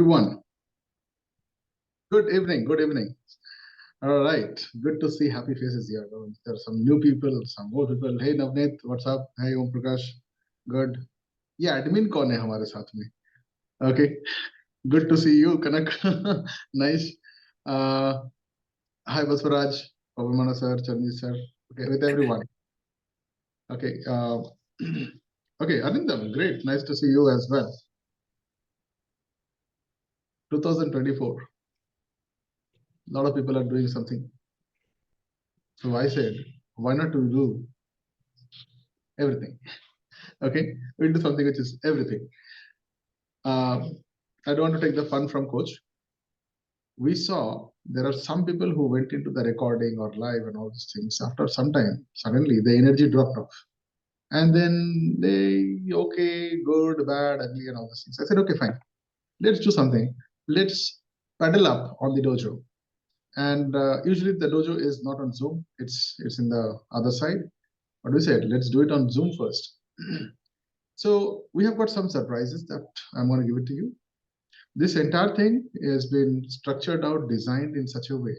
Everyone, good evening, good evening. All right, good to see happy faces here. There are some new people, some old people. Hey Navneet, what's up? Hey Om Prakash, good. Yeah, admin कौन है हमारे साथ में? Okay, good to see you, Kanak. Nice. Uh, Hi Baswaraj, Pavamana sir, Chandy sir. Okay, with everyone. Okay, okay, Arindam, great, nice to see you as well. 2024. A lot of people are doing something. So I said, why not to do everything? Okay, we'll do something which is everything. I don't want to take the fun from coach. We saw there are some people who went into the recording or live and all these things. After some time, suddenly the energy dropped off. And then they, okay, good, bad, ugly, and all these things. I said, okay, fine. Let's do something. Let's paddle up on the dojo. And usually the dojo is not on Zoom. It's in the other side. But we said, let's do it on Zoom first. So we have got some surprises that I'm going to give it to you. This entire thing has been structured out, designed in such a way.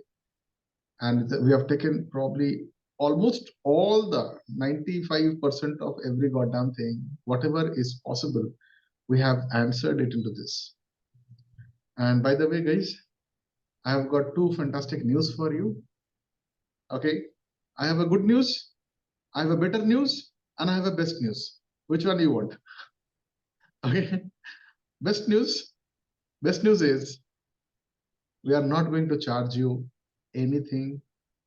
And we have taken probably almost all the 95% of every goddamn thing, whatever is possible, we have answered it into this. And by the way, guys, I have got two fantastic news for you. Okay, I have a good news, I have a better news, and I have a best news. Which one do you want? Okay, best news is we are not going to charge you anything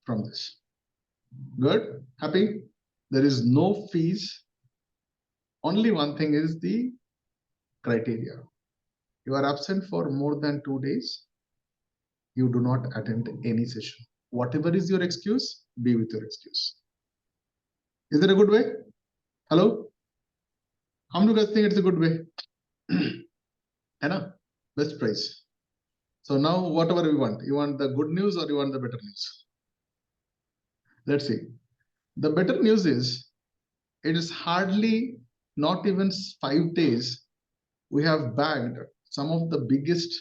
from this. Good? Happy? There is no fees. Only one thing is the criteria. You are absent for more than 2 days, you do not attend any session. Whatever is your excuse, be with your excuse. Is it a good way? Hello? How many of you guys think it's a good way? Anna, best price. So now whatever we want, you want the good news or you want the better news? Let's see. The better news is it is hardly not even 5 days. We have bagged some of the biggest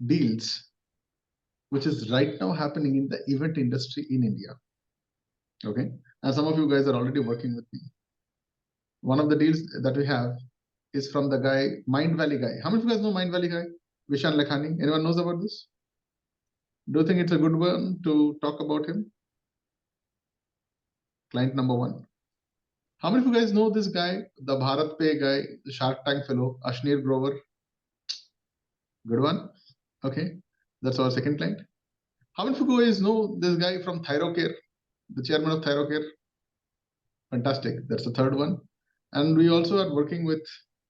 deals, which is right now happening in the event industry in India. Okay. And some of you guys are already working with me. One of the deals that we have is from the guy, Mind Valley guy. How many of you guys know Mind Valley guy? Vishan Lakhani. Anyone knows about this? Do you think it's a good one to talk about him? Client number one. How many of you guys know this guy, the Bharat Pay guy, the Shark Tank fellow, Ashneer Grover? Good one. Okay. That's our second client. How many of you guys know this guy from ThyroCare, the chairman of ThyroCare? Fantastic. That's the third one. And we also are working with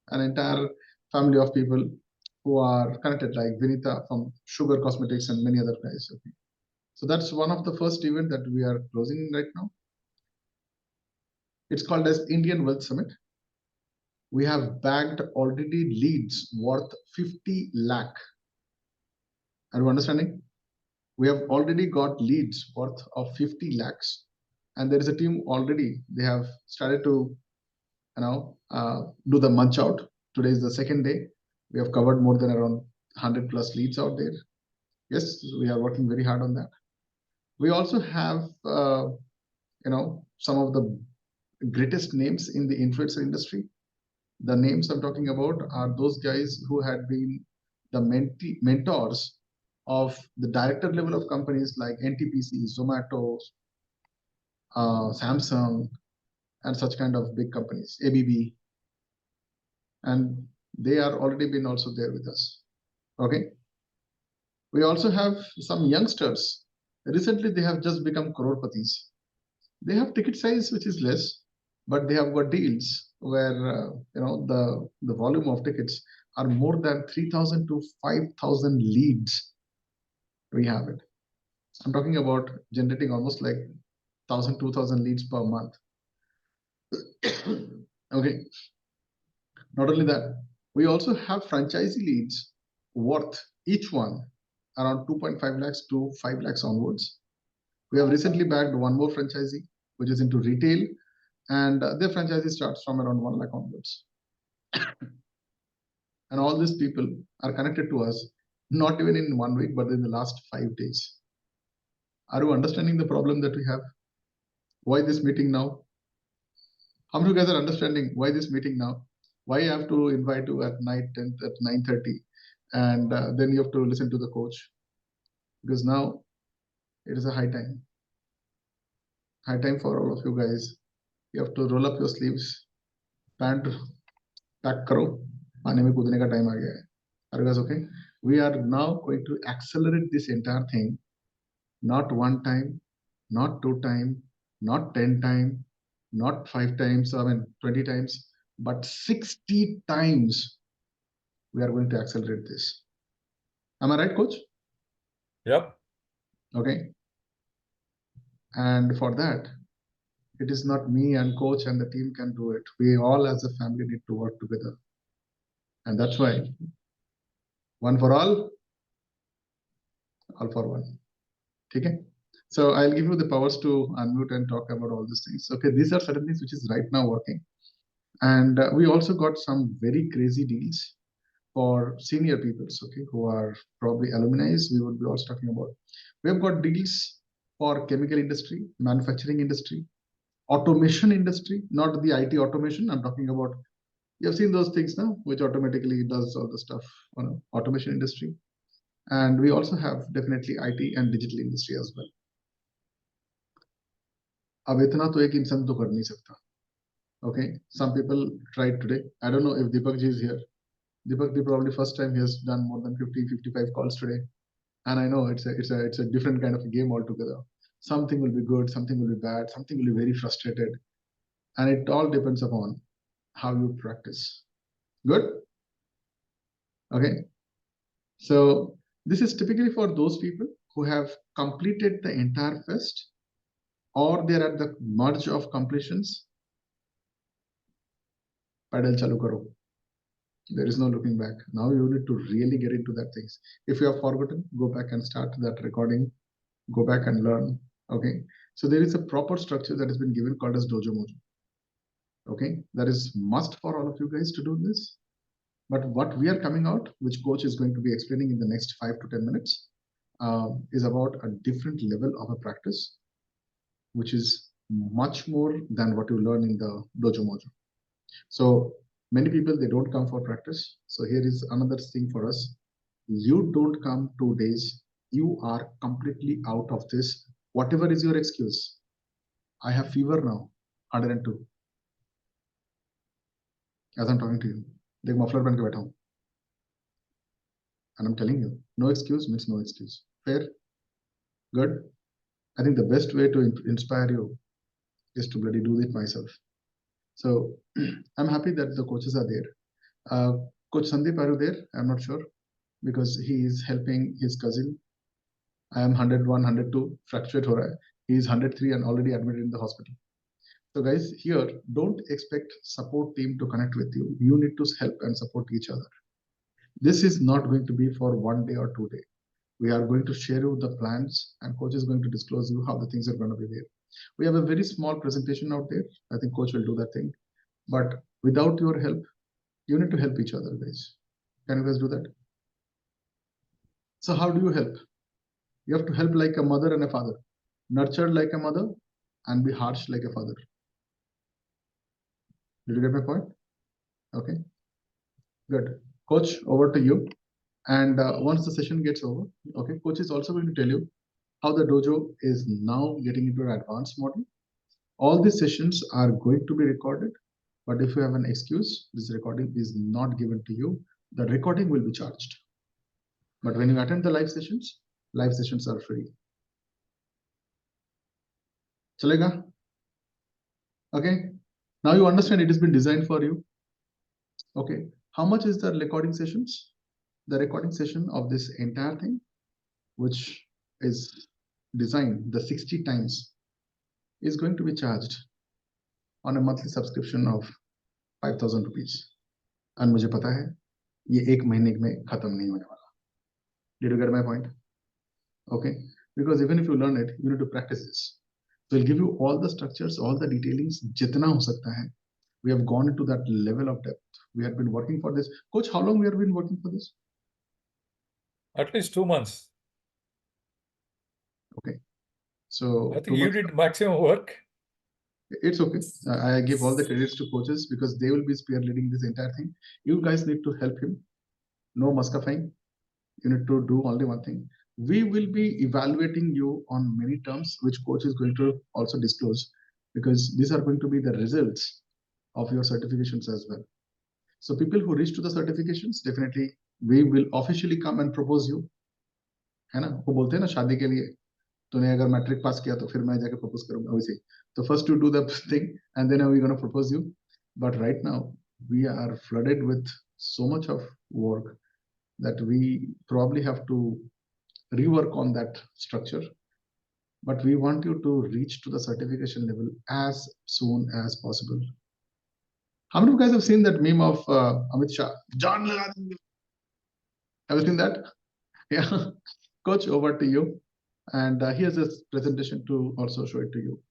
an entire family of people who are connected, like Vinita from Sugar Cosmetics and many other guys. Okay. So that's one of the first event that we are closing right now. It's called as Indian Wealth Summit. We have bagged already leads worth 50 lakh. Are you understanding? We have already got leads worth of 50 lakhs. And there is a team already, they have started to do the munch out. Today is the second day. We have covered more than around 100 plus leads out there. Yes, we are working very hard on that. We also have, some of the greatest names in the influencer industry. The names I'm talking about are those guys who had been the mentors of the director level of companies like NTPC, Zomato, Samsung, and such kind of big companies, ABB. And they are already been also there with us. Okay. We also have some youngsters. Recently, they have just become croropatis. They have ticket size which is less, but they have got deals where the volume of tickets are more than 3,000 to 5,000 leads. We have it. I'm talking about generating almost like 1,000, 2,000 leads per month. Okay. Not only that, we also have franchisee leads worth each one around 2.5 lakhs to 5 lakhs onwards. We have recently bagged one more franchisee, which is into retail, and their franchisee starts from around 1 lakh onwards. And all these people are connected to us, not even in 1 week, but in the last 5 days. Are you understanding the problem that we have? Why this meeting now? How many of you guys are understanding why this meeting now? Why you have to invite you at night 10 at 9:30, and then you have to listen to the coach? Because now it is a high time for all of you guys. You have to roll up your sleeves, pant pack karo, आने में कूदने का time आ गया है. Are you guys okay? We are now going to accelerate this entire thing, not 1 time, not 2 time, not 10 time, not 5 times, 20 times, but 60 times we are going to accelerate this. Am I right, coach? Yep. Okay. And for that, it is not me and coach and the team can do it. We all as a family need to work together. And that's why one for all for one. Okay. So I'll give you the powers to unmute and talk about all these things. Okay, these are certain things which is right now working. And we also got some very crazy deals for senior people, okay, who are probably alumni. We would be also talking about. We have got deals for chemical industry, manufacturing industry, automation industry, not the IT automation. I'm talking about, you have seen those things now, which automatically does all the stuff on automation industry. And we also have definitely IT and digital industry as well. अब इतना तो एक इंसान तो कर नहीं सकता. Okay, some people tried today. I don't know if Deepak ji is here. Deepak ji probably first time he has done more than 50-55 calls today, and I know it's a different kind of a game altogether. Something will be good, something will be bad, something will be very frustrated, and it all depends upon how you practice. Good. Okay, so this is typically for those people who have completed the entire fest, or they're at the merge of completions. Pedal chalu karo. There is no looking back. Now you need to really get into that things. If you have forgotten, go back and start that recording. Go back and learn. Okay. So there is a proper structure that has been given called as Dojo Mojo. Okay. That is must for all of you guys to do this. But what we are coming out, which coach is going to be explaining in the next 5 to 10 minutes, is about a different level of a practice, which is much more than what you learn in the Dojo Mojo. So many people, they don't come for practice. So here is another thing for us. You don't come 2 days. You are completely out of this. Whatever is your excuse. I have fever now, 102. As I'm talking to you. Dekh muffler ban ke baitha hu. And I'm telling you, no excuse means no excuse. Fair? Good? I think the best way to inspire you is to bloody do it myself. So I'm happy that the coaches are there. Coach Sandeep, are you there? I'm not sure, because he is helping his cousin. I am 101, 102, fluctuate ho raha hai. He is 103 and already admitted in the hospital. So guys, here, don't expect support team to connect with you. You need to help and support each other. This is not going to be for 1 day or 2 days. We are going to share you the plans, and coach is going to disclose you how the things are going to be there. We have a very small presentation out there. I think coach will do that thing. But without your help, you need to help each other, guys. Can you guys do that? So how do you help? You have to help like a mother and a father. Nurture like a mother and be harsh like a father. Did you get my point? Okay. Good. Coach, over to you. And once the session gets over, okay, coach is also going to tell you how the dojo is now getting into an advanced model. All these sessions are going to be recorded, but if you have an excuse, this recording is not given to you. The recording will be charged. But when you attend the live sessions are free. Chalega? Okay. Now you understand it has been designed for you. Okay. How much is the recording sessions? The recording session of this entire thing, which is designed the 60 times, is going to be charged on a monthly subscription of 5,000 rupees. And मुझे पता है ये 1 महीने में खत्म नहीं होने वाला. Did you get my point? Okay. Because even if you learn it, you need to practice this. So we'll give you all the structures, all the detailings, जितना हो सकता है. We have gone into that level of depth. We have been working for this. Coach, how long we have been working for this? At least 2 months. Okay. So I think you did maximum work. It's okay. I give all the credits to coaches because they will be spearheading this entire thing. You guys need to help him. No maskafying. You need to do only one thing. We will be evaluating you on many terms, which coach is going to also disclose, because these are going to be the results of your certifications as well. So people who reach to the certifications, definitely we will officially come and propose you. है ना? वो बोलते हैं ना शादी के लिए तूने अगर मैट्रिक पास किया तो फिर मैं जाके प्रपोज करूंगा वैसे. So first you do the thing and then we're going to propose you. But right now we are flooded with so much of work that we probably have to rework on that structure. But we want you to reach to the certification level as soon as possible. How many of you guys have seen that meme of Amit Shah? John, have you seen that? Yeah. Coach, over to you. And here's a presentation to also show it to you.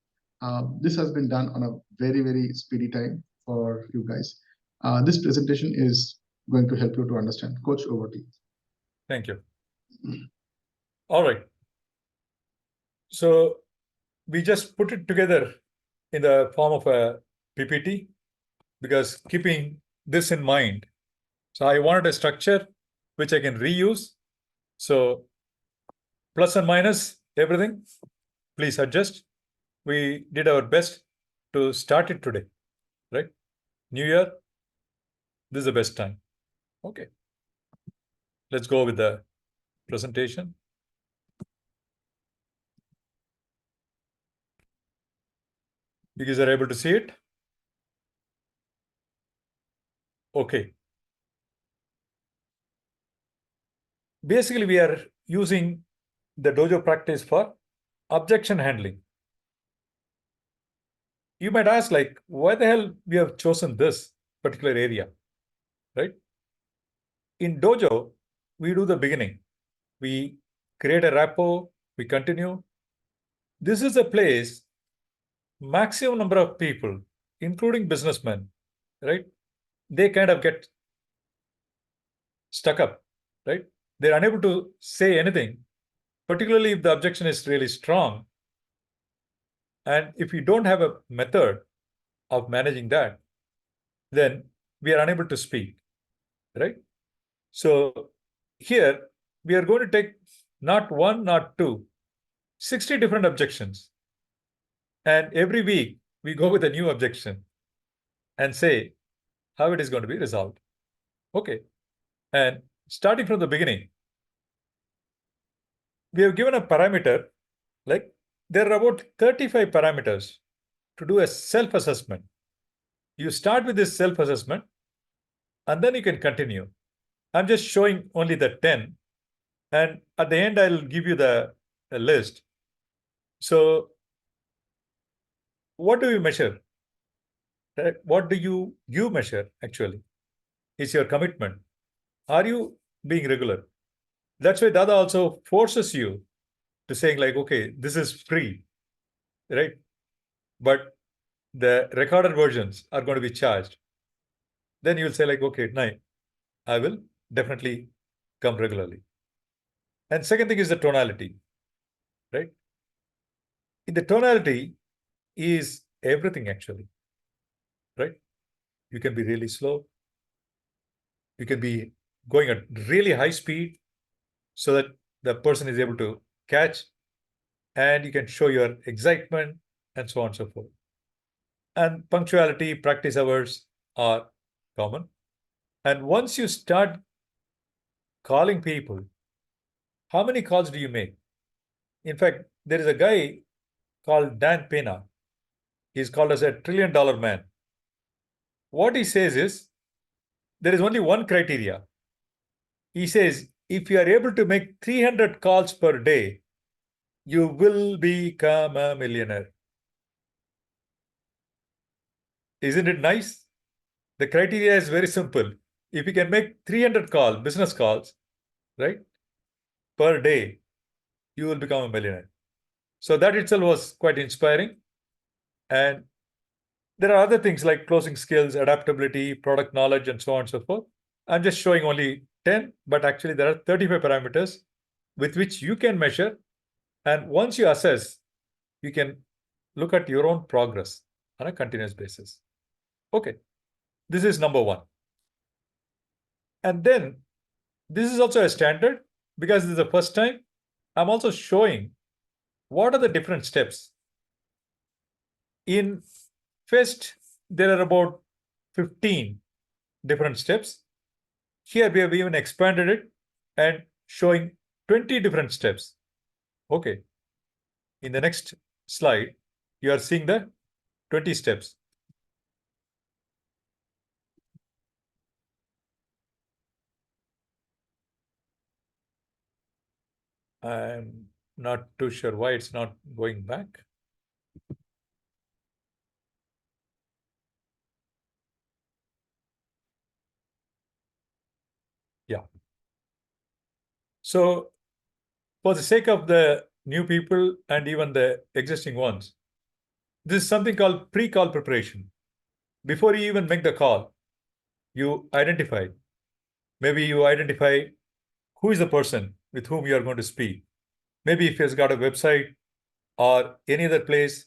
This has been done on a very, very speedy time for you guys. This presentation is going to help you to understand. Coach, over to you. Thank you. All right. So we just put it together in the form of a PPT because keeping this in mind. So I wanted a structure which I can reuse. So plus and minus everything, please adjust. We did our best to start it today, right? New Year, this is the best time. Okay. Let's go with the presentation. You guys are able to see it? Okay. Basically, we are using the dojo practice for objection handling. You might ask, like, why the hell we have chosen this particular area, right? In dojo, we do the beginning. We create a rapport, we continue. This is a place, maximum number of people, including businessmen, right? They kind of get stuck up, right? They're unable to say anything, particularly if the objection is really strong. And if we don't have a method of managing that, then we are unable to speak, right? So here we are going to take not one, not two, 60 different objections. And every week we go with a new objection and say how it is going to be resolved. Okay. And starting from the beginning, we have given a parameter, like there are about 35 parameters to do a self-assessment. You start with this self-assessment and then you can continue. I'm just showing only the 10. And at the end, I'll give you the list. So what do you measure? What do you measure, actually? Is your commitment. Are you being regular? That's why Dada also forces you to saying like, okay, this is free, right? But the recorded versions are going to be charged. Then you'll say like, okay, no, I will definitely come regularly. And second thing is the tonality, right? In the tonality is everything actually, right? You can be really slow. You can be going at really high speed so that the person is able to catch, and you can show your excitement and so on and so forth. And punctuality, practice hours are common. And once you start calling people, how many calls do you make? In fact, there is a guy called Dan Pena. He's called as a $1 trillion man. What he says is, there is only one criteria. He says, if you are able to make 300 calls per day, you will become a millionaire. Isn't it nice? The criteria is very simple. If you can make 300 calls, business calls, right, per day, you will become a millionaire. So that itself was quite inspiring. And There are other things like closing skills, adaptability, product knowledge, and so on and so forth. I'm just showing only 10, but actually there are 35 parameters with which you can measure. And once you assess, you can look at your own progress on a continuous basis. Okay, this is number one. And then this is also a standard because this is the first time. I'm also showing what are the different steps. In FEST, there are about 15 different steps. Here we have even expanded it and showing 20 different steps. Okay. In the next slide, you are seeing the 20 steps. I'm not too sure why it's not going back. Yeah. So for the sake of the new people and even the existing ones, this is something called pre-call preparation. Before you even make the call, you identify. Maybe you identify who is the person with whom you are going to speak. Maybe if he has got a website or any other place,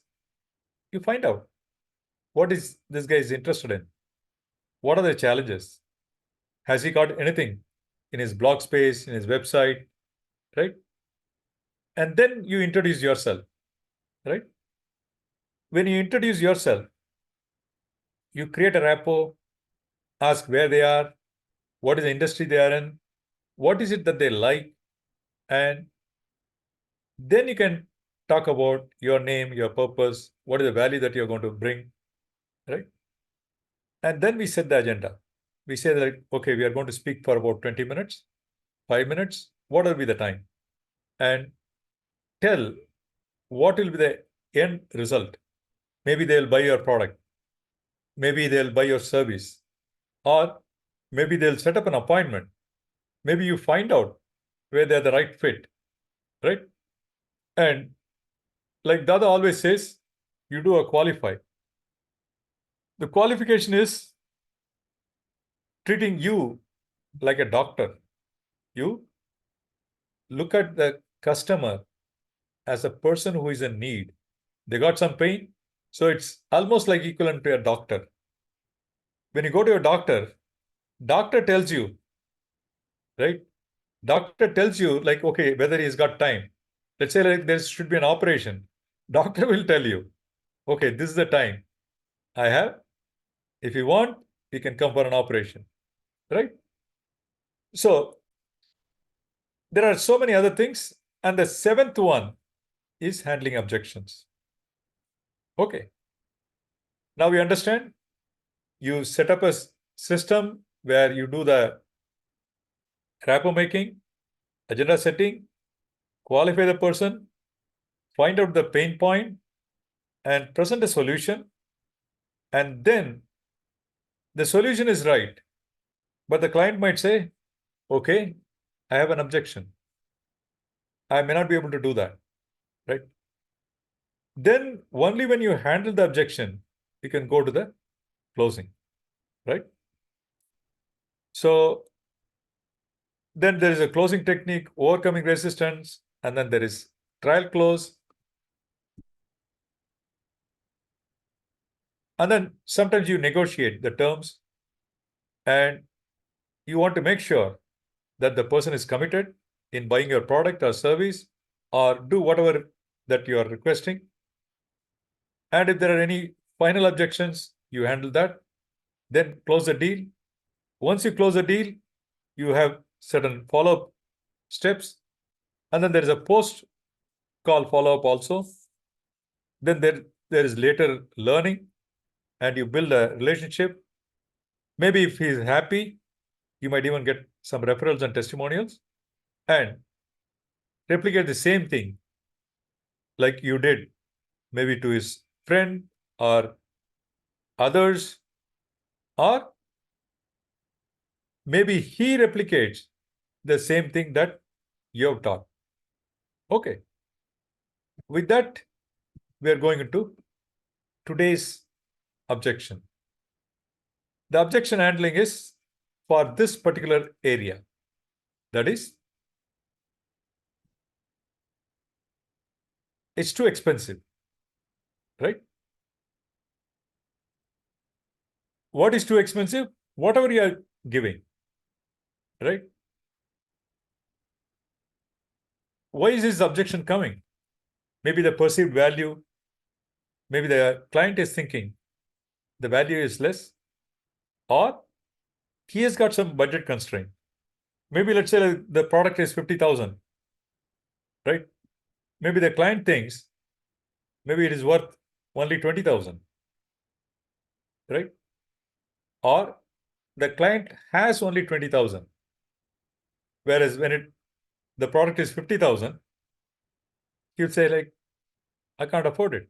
you find out what is this guy is interested in. What are the challenges? Has he got anything in his blog space, in his website, right? And then you introduce yourself, right? When you introduce yourself, you create a rapport, ask where they are, what is the industry they are in, what is it that they like, and then you can talk about your name, your purpose, what is the value that you're going to bring, right? And then we set the agenda. We say that, okay, we are going to speak for about 20 minutes, 5 minutes, what will be the time? And tell what will be the end result. Maybe they'll buy your product. Maybe they'll buy your service. Or maybe they'll set up an appointment. Maybe you find out where they're the right fit, right? And like Dada always says, you do a qualify. The qualification is treating you like a doctor. You look at the customer as a person who is in need. They got some pain, so it's almost like equivalent to a doctor. When you go to a doctor tells you, right? Doctor tells you, like, okay, whether he's got time. Let's say like there should be an operation. Doctor will tell you, okay, this is the time I have. If you want, you can come for an operation, right? So there are so many other things. And the seventh one is handling objections. Okay. Now we understand. You set up a system where you do the rapport making, agenda setting, qualify the person, find out the pain point, and present a solution. And then the solution is right. But the client might say, okay, I have an objection. I may not be able to do that, right? Then only when you handle the objection, you can go to the closing, right? So then there is a closing technique, overcoming resistance, and then there is trial close. And then sometimes you negotiate the terms and you want to make sure that the person is committed in buying your product or service or do whatever that you are requesting. And if there are any final objections, you handle that. Then close the deal. Once you close the deal, you have certain follow-up steps. And then there is a post-call follow-up also. Then there is later learning and you build a relationship. Maybe if he's happy, you might even get some referrals and testimonials and replicate the same thing like you did maybe to his friend or others, or maybe he replicates the same thing that you have taught. Okay. With that, we are going into today's objection. The objection handling is for this particular area. That is, it's too expensive, right? What is too expensive? Whatever you are giving, right? Why is this objection coming? Maybe the perceived value, maybe the client is thinking the value is less, or he has got some budget constraint. Maybe let's say the product is 50,000, right? Maybe the client thinks maybe it is worth only 20,000, right? Or the client has only 20,000, whereas when the product is 50,000, he would say like, I can't afford it.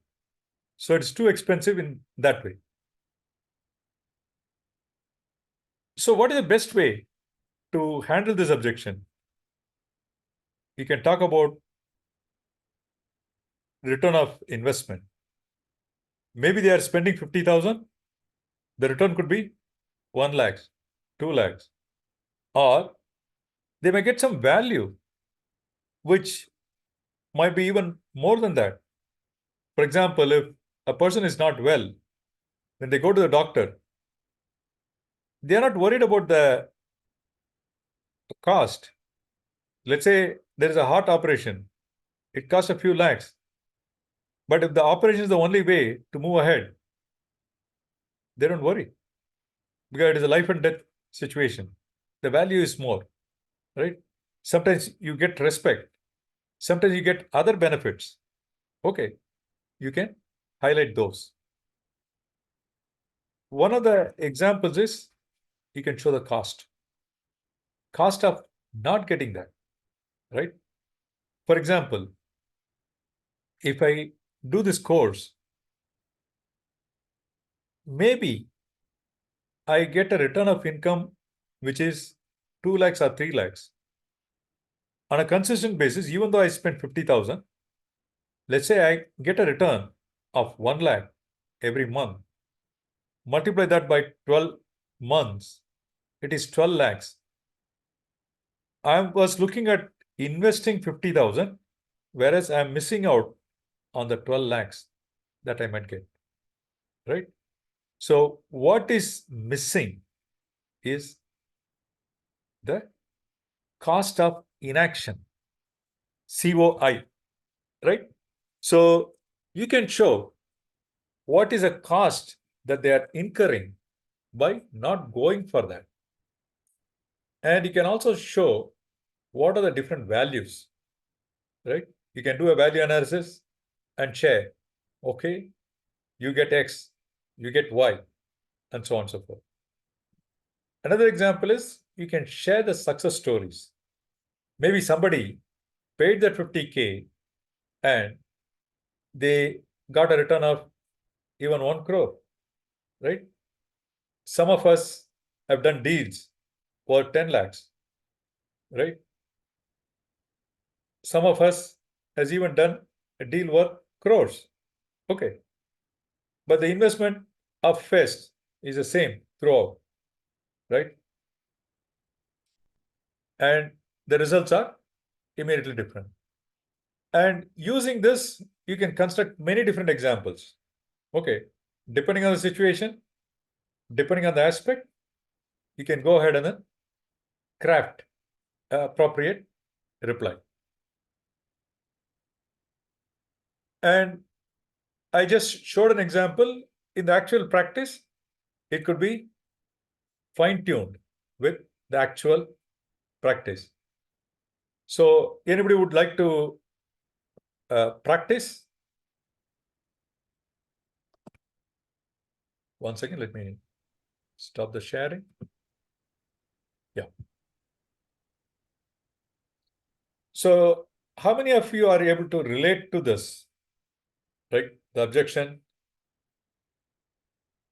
So it's too expensive in that way. So what is the best way to handle this objection? You can talk about return of investment. Maybe they are spending 50,000. The return could be 1 lakh, 2 lakhs, or they may get some value, which might be even more than that. For example, if a person is not well, when they go to the doctor, they are not worried about the cost. Let's say there is a heart operation. It costs a few lakhs. But if the operation is the only way to move ahead, they don't worry, because it is a life and death situation. The value is more, right? Sometimes you get respect. Sometimes you get other benefits. Okay, you can highlight those. One of the examples is you can show the cost of not getting that, right? For example, if I do this course, maybe I get a return of income which is 2 lakhs or 3 lakhs. On a consistent basis, even though I spend 50,000, let's say I get a return of 1 lakh every month. Multiply that by 12 months, it is 12 lakhs. I was looking at investing 50,000, whereas I'm missing out on the 12 lakhs that I might get, right? So what is missing is the cost of inaction, COI, right? So you can show what is a cost that they are incurring by not going for that. And you can also show what are the different values, right? You can do a value analysis and share, okay, you get X, you get Y, and so on and so forth. Another example is you can share the success stories. Maybe somebody paid that 50K and they got a return of even 1 crore, right? Some of us have done deals for 10 lakhs, right? Some of us has even done a deal worth crores. Okay. But the investment of FEST is the same throughout, right? And the results are immediately different. And using this, you can construct many different examples. Okay. Depending on the situation, depending on the aspect, you can go ahead and then craft an appropriate reply. And I just showed an example. In the actual practice, it could be fine-tuned with the actual practice. So anybody would like to practice? One second, let me stop the sharing. Yeah. So how many of you are able to relate to this, right? The objection.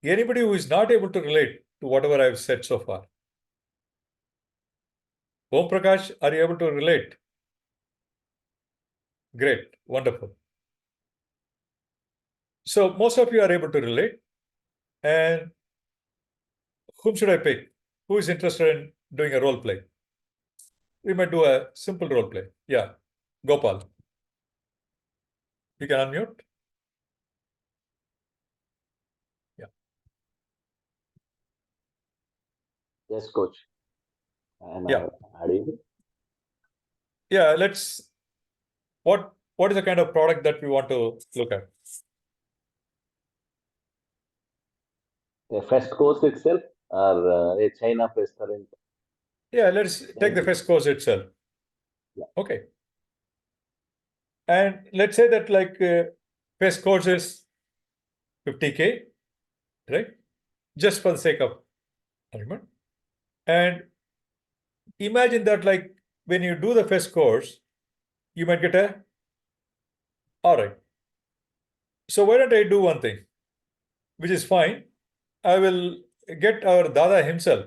Anybody who is not able to relate to whatever I've said so far? Om Prakash, are you able to relate? Great, wonderful. So most of you are able to relate. And whom should I pick? Who is interested in doing a role play? We might do a simple role play. Yeah, Gopal. You can unmute. Yeah. Yes, coach. Am Yeah. I audible? Yeah, let's. What is the kind of product that we want to look at? The first course itself or a chain of restaurant? Yeah, let's take the first course itself. Yeah. Okay. And let's say that like first course is 50K, right? Just for the sake of argument. And imagine that like when you do the first course, you might get a, all right. So why don't I do one thing, which is fine. I will get our Dada himself.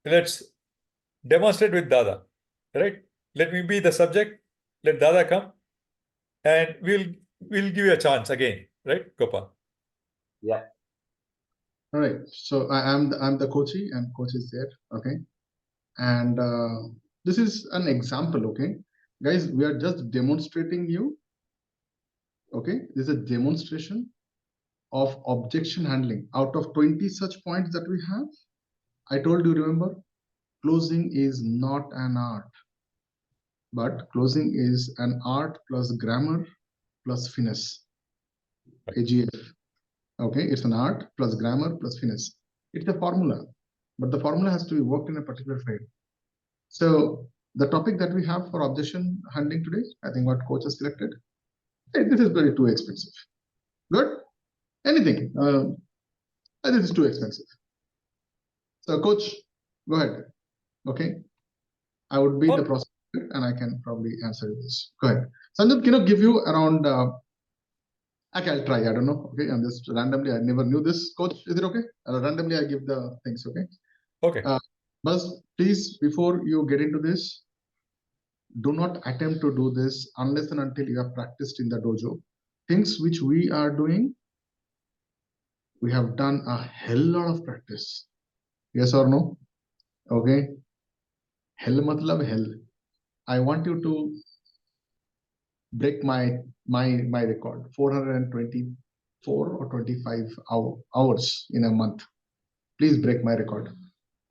Let's demonstrate with Dada, right? Let me be the subject. Let Dada come, and we'll give you a chance again, right, Gopal? Yeah. All right. So I'm the coachee, and coach is there. Okay. And this is an example. Okay, guys, we are just demonstrating you. Okay, this is a demonstration of objection handling. Out of 20 such points that we have, I told you, remember, closing is not an art, but closing is an art plus grammar plus finesse. AGF. Okay, it's an art plus grammar plus finesse. It's a formula, but the formula has to be worked in a particular way. So the topic that we have for objection handling today, I think what coach has selected, hey, this is very too expensive. Good? Anything. This is too expensive. So coach, go ahead. Okay. I would be the prosecutor and I can probably answer this. Go ahead. Sanjay, can I give you around, okay, I'll try. I don't know. Okay. I'm just randomly, I never knew this, coach. Is it okay? Randomly, I give the things. Okay. Okay. Buzz, please, before you get into this, do not attempt to do this unless and until you have practiced in the dojo. Things which we are doing, we have done a hell lot of practice. Yes or no? Okay. Hell matlab hell. I want you to break my record. 424 or 25 hours in a month. Please break my record.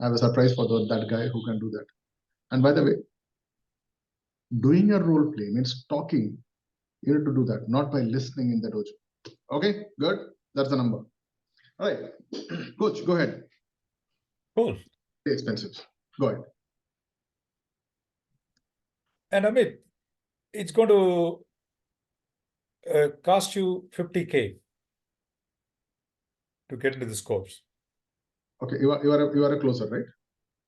I have a surprise for that guy who can do that. And by the way, doing a role play means talking. You need to do that, not by listening in the dojo. Okay, good. That's the number. All right, coach, go ahead. Cool. Expensive. Go ahead. And Amit, it's going to cost you 50K to get into this course. Okay, you are a closer, right?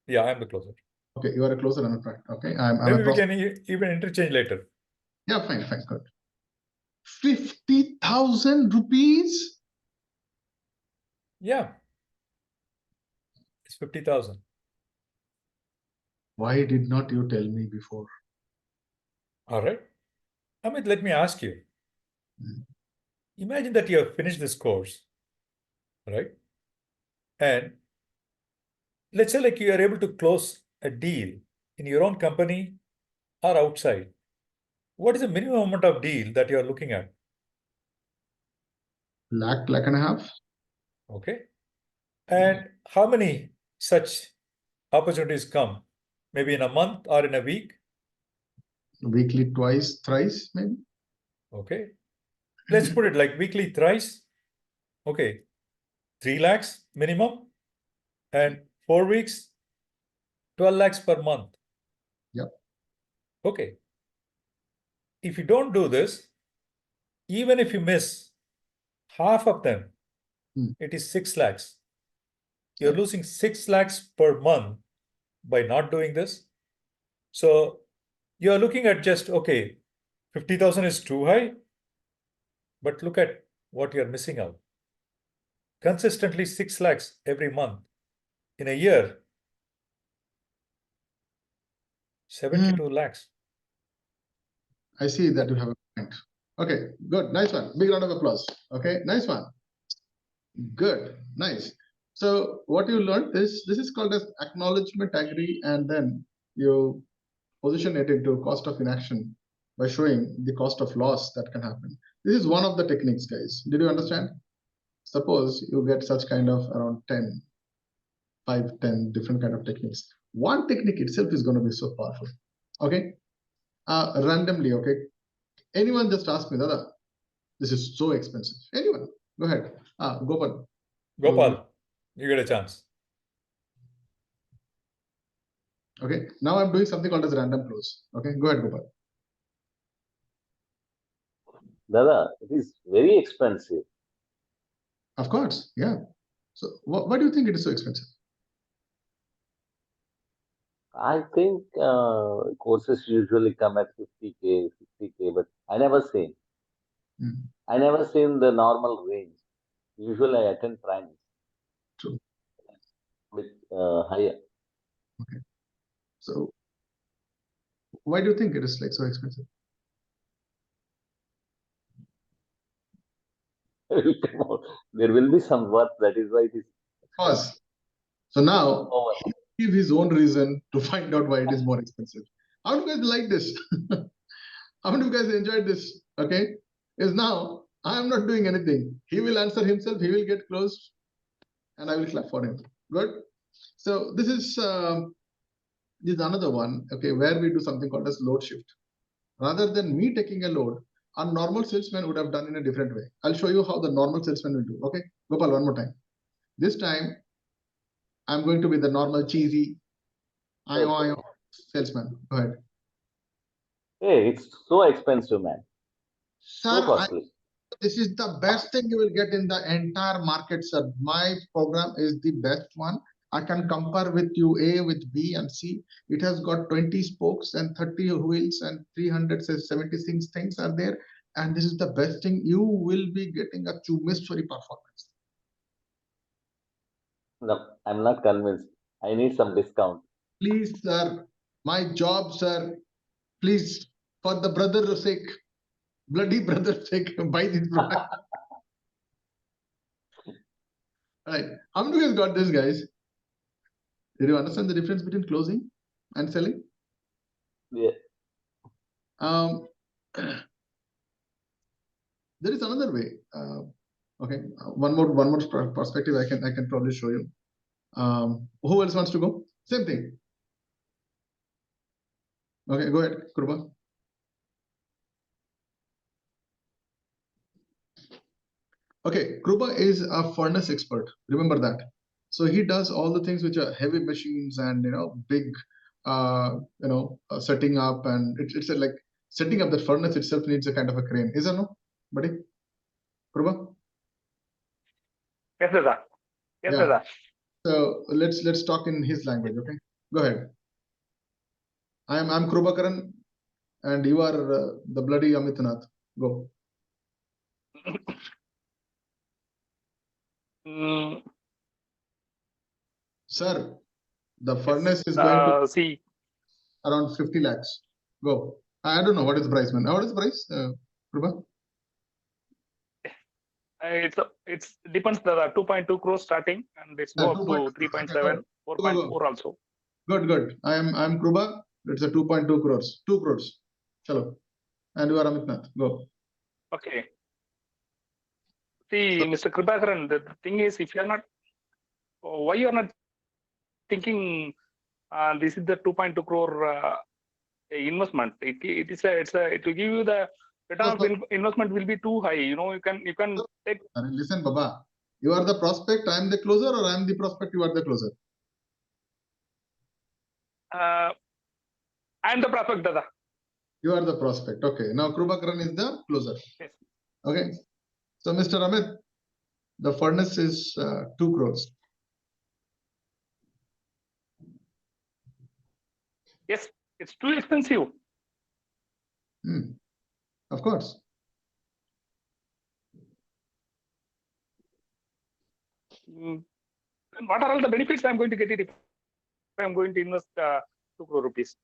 Yeah, I'm the closer. Okay, you are a closer and a friend. Okay, Maybe we can even interchange later. Yeah, fine, good. 50,000 rupees? Yeah. It's 50,000. Why did not you tell me before? All right. Amit, let me ask you. Imagine that you have finished this course, right? And let's say like you are able to close a deal in your own company or outside. What is the minimum amount of deal that you are looking at? Lakh and a half. Okay. And how many such opportunities come? Maybe in a month or in a week? Weekly, twice, thrice, maybe. Okay. Let's put it like weekly thrice. Okay. 3 lakhs minimum. And 4 weeks, 12 lakhs per month. Yep. Okay. If you don't do this, even if you miss half of them, it is 6 lakhs. You're losing 6 lakhs per month by not doing this. So you're looking at just, okay, 50,000 is too high, but look at what you're missing out. Consistently 6 lakhs every month. In a year, 72 lakhs. I see that you have a point. Okay, good. Nice one. Big round of applause. Okay, nice one. Good, nice. So what you learned this is called as acknowledgement agree, and then you position it into cost of inaction by showing the cost of loss that can happen. This is one of the techniques, guys. Did you understand? Suppose you get such kind of around 10, 5, 10 different kind of techniques. One technique itself is going to be so powerful. Okay. Randomly, okay. Anyone just ask me, Dada, this is so expensive. Anyone, go ahead. Gopal. Gopal, you get a chance. Okay, now I'm doing something called as random close. Okay, go ahead, Gopal. Dada, it is very expensive. Of course, yeah. So why do you think it is so expensive? I think courses usually come at 50K, 60K, but I never seen. Hmm. I never seen the normal range. Usually I attend primaries. True. Bit higher. Okay. So why do you think it is like so expensive? There will be some work, that is why it is Of course. So now over. give his own reason to find out why it is more expensive. How do you guys like this? How many of you guys enjoyed this? Okay, is now I am not doing anything. He will answer himself. He will get closed, and I will clap for him. Good. So this is another one. Okay, where we do something called as load shift. Rather than me taking a load, a normal salesman would have done in a different way. I'll show you how the normal salesman will do. Okay, Gopal, one more time. This time, I'm going to be the normal cheesy Okay. salesman. Go ahead. Hey, it's so expensive, man. So Sir, costly. this is the best thing you will get in the entire market, sir. My program is the best one. I can compare with you A with B and C. It has got 20 spokes and 30 wheels and 376 things are there. And this is the best thing. You will be getting a Chumeshwari performance. No, I'm not convinced. I need some discount. Please, sir, my job, sir. Please, for the brother's sake, bloody brother's sake, buy this product. All right. How many of you guys got this, guys? Did you understand the difference between closing and selling? Yeah. There is another way. Okay, one more perspective I can probably show you. Who else wants to go? Same thing. Okay, go ahead, Krupa. Okay, Krupa is a furnace expert. Remember that. So he does all the things which are heavy machines and big, setting up, and it's like setting up the furnace itself needs a kind of a crane. Is there no, buddy? Krupa? Yes, Dada. Yes, Yeah. Dada. So let's talk in his language. Okay, go ahead. I'm Krupakaran, and you are the bloody Amit Nath. Go. Mm, Sir, the yes. furnace is going to See, around 50 lakhs. Go. I don't know what is the price, man. What is the price, Krupa? it's depends Dada. 2.2 crores starting, and it's go up to 3.7, 4.4 also. Good. I'm Krupa. It's a 2.2 crores. 2 crores. Chalo. And you are Amit Nath. Go. Okay. See, Mr. Kripakaran, the thing is, if you are not, why you are not thinking this is the 2.2 crore investment? It will give you the return of investment will be too high. You can take. Listen, Baba. You are the prospect. I am the closer, or I am the prospect. You are the closer. I am the prospect, Dada. You are the prospect. Okay. Now Krupakaran is the closer. Yes. Okay. So Mr. Amit, the furnace is 2 crores. Yes, it's too expensive. Of course. What are all the benefits I'm going to get it if I'm going to invest 2 crore rupees?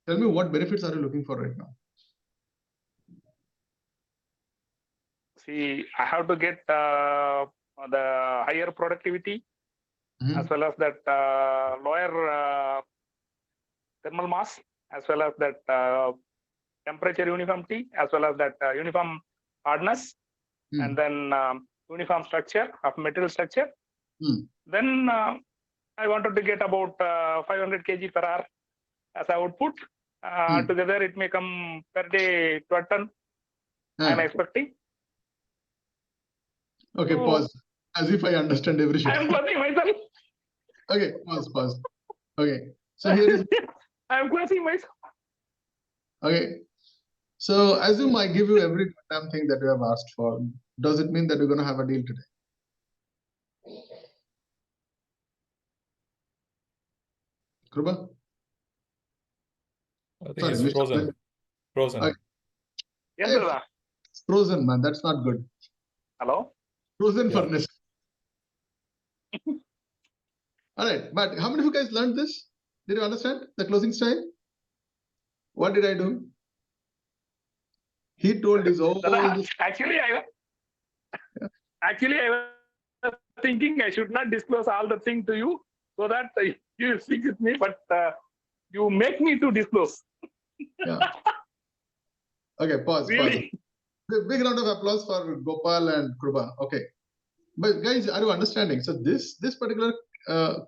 Tell me, what benefits are you looking for right now? see, I have to get the higher productivity as Mhm. well as that lower thermal mass, as well as that temperature uniformity, as well as that uniform hardness, Hmm. and then uniform structure of material structure. Hmm. Then I wanted to get about 500 kg per hour as output. Hmm. Together it may come per day 12 ton. I'm Ah, expecting. okay, So pause. As if I understand every I shit. am closing myself. Okay, pause. Okay, so here is I am closing myself. okay. So assume I give you every damn thing that you have asked for. Does it mean that we're gonna have a deal today? Kruba? I think Sorry, it's Mr. frozen. Flynn. Frozen. Okay. Yes, Hey, Dada. frozen, man. That's not good. Hello. Frozen Yeah. furnace. All right, but how many of you guys learned this? Did you understand the closing style? What did I do? He told his all Dada, this. actually, I was thinking I should not disclose all the thing to you so that you speak with me, but you make me to disclose. Yeah. Okay, pause. Really? Big round of applause for Gopal and Kruba. Okay. But guys, are you understanding? So this particular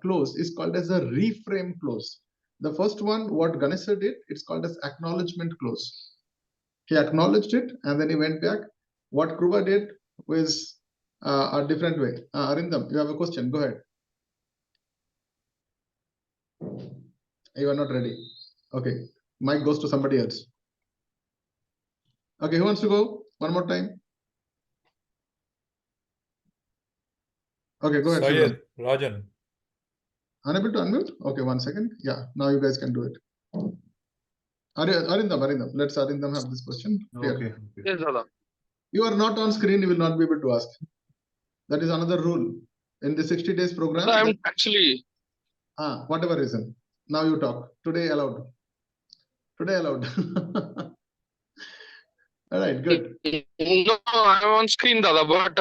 close is called as a reframe close. The first one, what Ganesha did, it's called as acknowledgement close. He acknowledged it and then he went back. What Kruba did was a different way. Arindam, you have a question. Go ahead. You are not ready. Okay. Mic goes to somebody else. Okay, who wants to go? One more time. Okay, go ahead. Shivram. Syed, Rajan. Unable to unmute? Okay, 1 second. Yeah, now you guys can do it. Arindam, let's Arindam have this question. Clear. Okay. Yes, Dada. You are not on screen, you will not be able to ask. That is another rule. In the 60 days program, I'm actually. whatever reason. Now you talk. Today allowed. Today allowed. All right, good. No, I'm on screen, Dada, but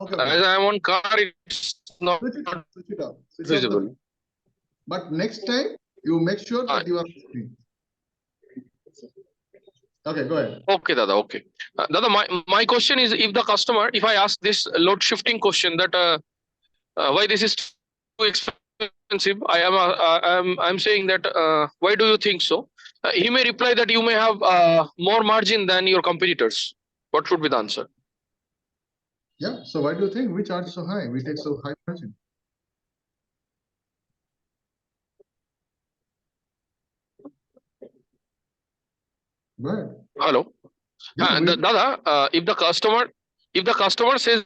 Okay, as okay. I'm on car, it's not Switch it off. Switch it off. Switch off the, visible. but next time, you make sure that you are on screen. Okay, go ahead. Okay, Dada. Okay, Dada. My question is, if the customer, if I ask this load shifting question, that why this is too expensive, I'm saying that why do you think so? He may reply that you may have more margin than your competitors. What should be the answer? Yeah, so why do you think we charge so high? We take so high margin. Go ahead. Hello, Yeah, Dada. If the customer says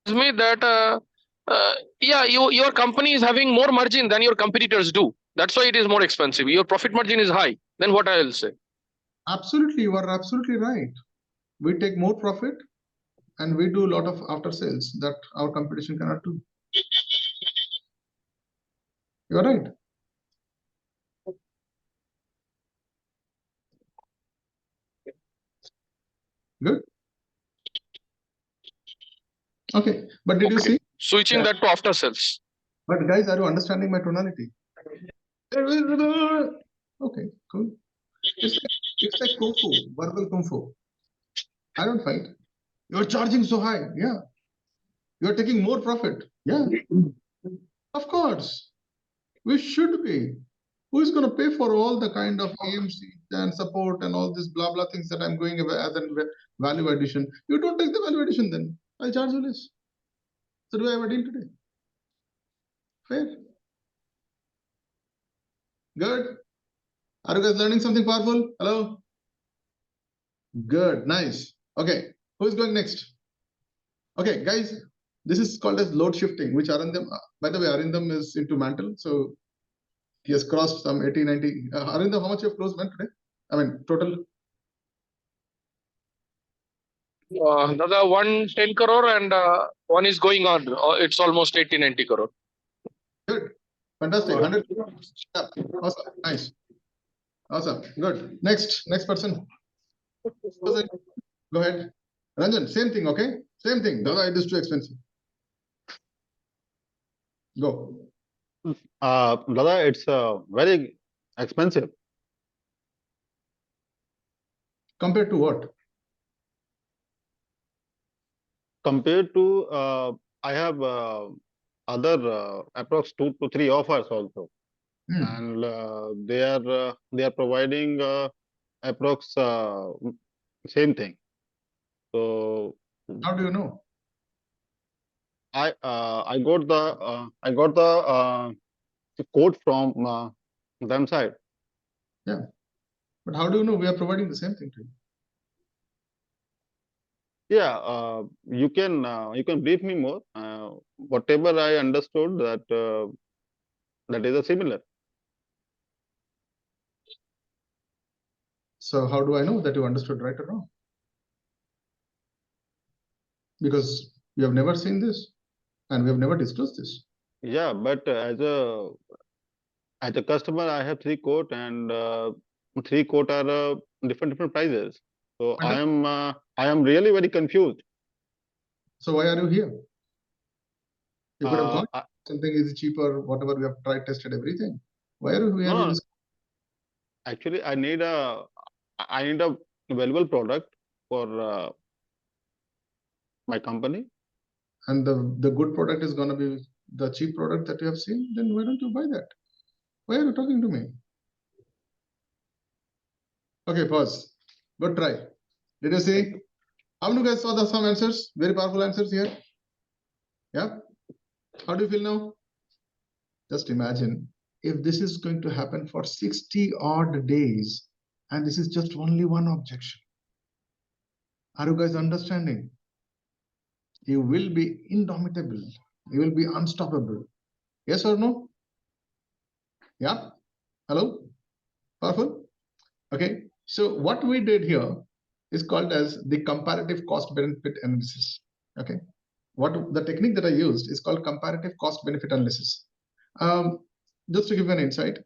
me that yeah, your company is having more margin than your competitors do, that's why it is more expensive, your profit margin is high, then what I will say? absolutely, you are absolutely right. We take more profit and we do a lot of after sales that our competition cannot do. You're right. Good. Okay, but did you see? Switching that to after sales. But guys, are you understanding my tonality? Okay, cool. It's like kung fu, verbal kung fu. I don't fight. You're charging so high. Yeah. You're taking more profit. Yeah. Of course. We should be. Who is going to pay for all the kind of AMC and support and all this blah blah things that I'm going as a value addition? You don't take the value addition, then I'll charge you less. So do I have a deal today? Fair. Good. Are you guys learning something powerful? Hello? Good. Nice. Okay. Who's going next? Okay, guys. This is called as load shifting, which Arindam, by the way, Arindam is into mantle. So he has crossed some 80, 90. Arindam, how much you have closed man today? I mean, total. Another 110 crore and one is going on. It's almost 80-90 crore. Good. Fantastic. 100. Yeah. Awesome. Nice. Awesome. Good. Next person. Go ahead. Ranjan, same thing, okay? Same thing. Dada, it is too expensive. Go. Dada, it's very expensive. Compared to what? Compared to I have other approx 2 to 3 offers also, Hmm. and they are providing approx same thing. So How do you know? I got the quote from them side. But how do you know we are providing the same thing to you? Yeah, you can brief me more. Whatever I understood that that is a similar. So how do I know that you understood right or wrong? Because we have never seen this and we have never disclosed this. Yeah, but as a customer, I have 3 quote, and 3 quote are different prices. So I am really very confused. So why are you here? You could have gone. I- Something is cheaper, whatever we have tried, tested everything. Why are you here No, in this? actually, I need a valuable product for my company. And the good product is going to be the cheap product that you have seen, then why don't you buy that? Why are you talking to me? Okay, pause. Good try. Did you see? How many guys saw some answers? Very powerful answers here. Yeah. How do you feel now? Just imagine if this is going to happen for 60 odd days and this is just only one objection. Are you guys understanding? You will be indomitable. You will be unstoppable. Yes or no? Yeah. Hello? Powerful? Okay. So what we did here is called as the comparative cost benefit analysis. Okay. What the technique that I used is called comparative cost benefit analysis. Just to give you an insight,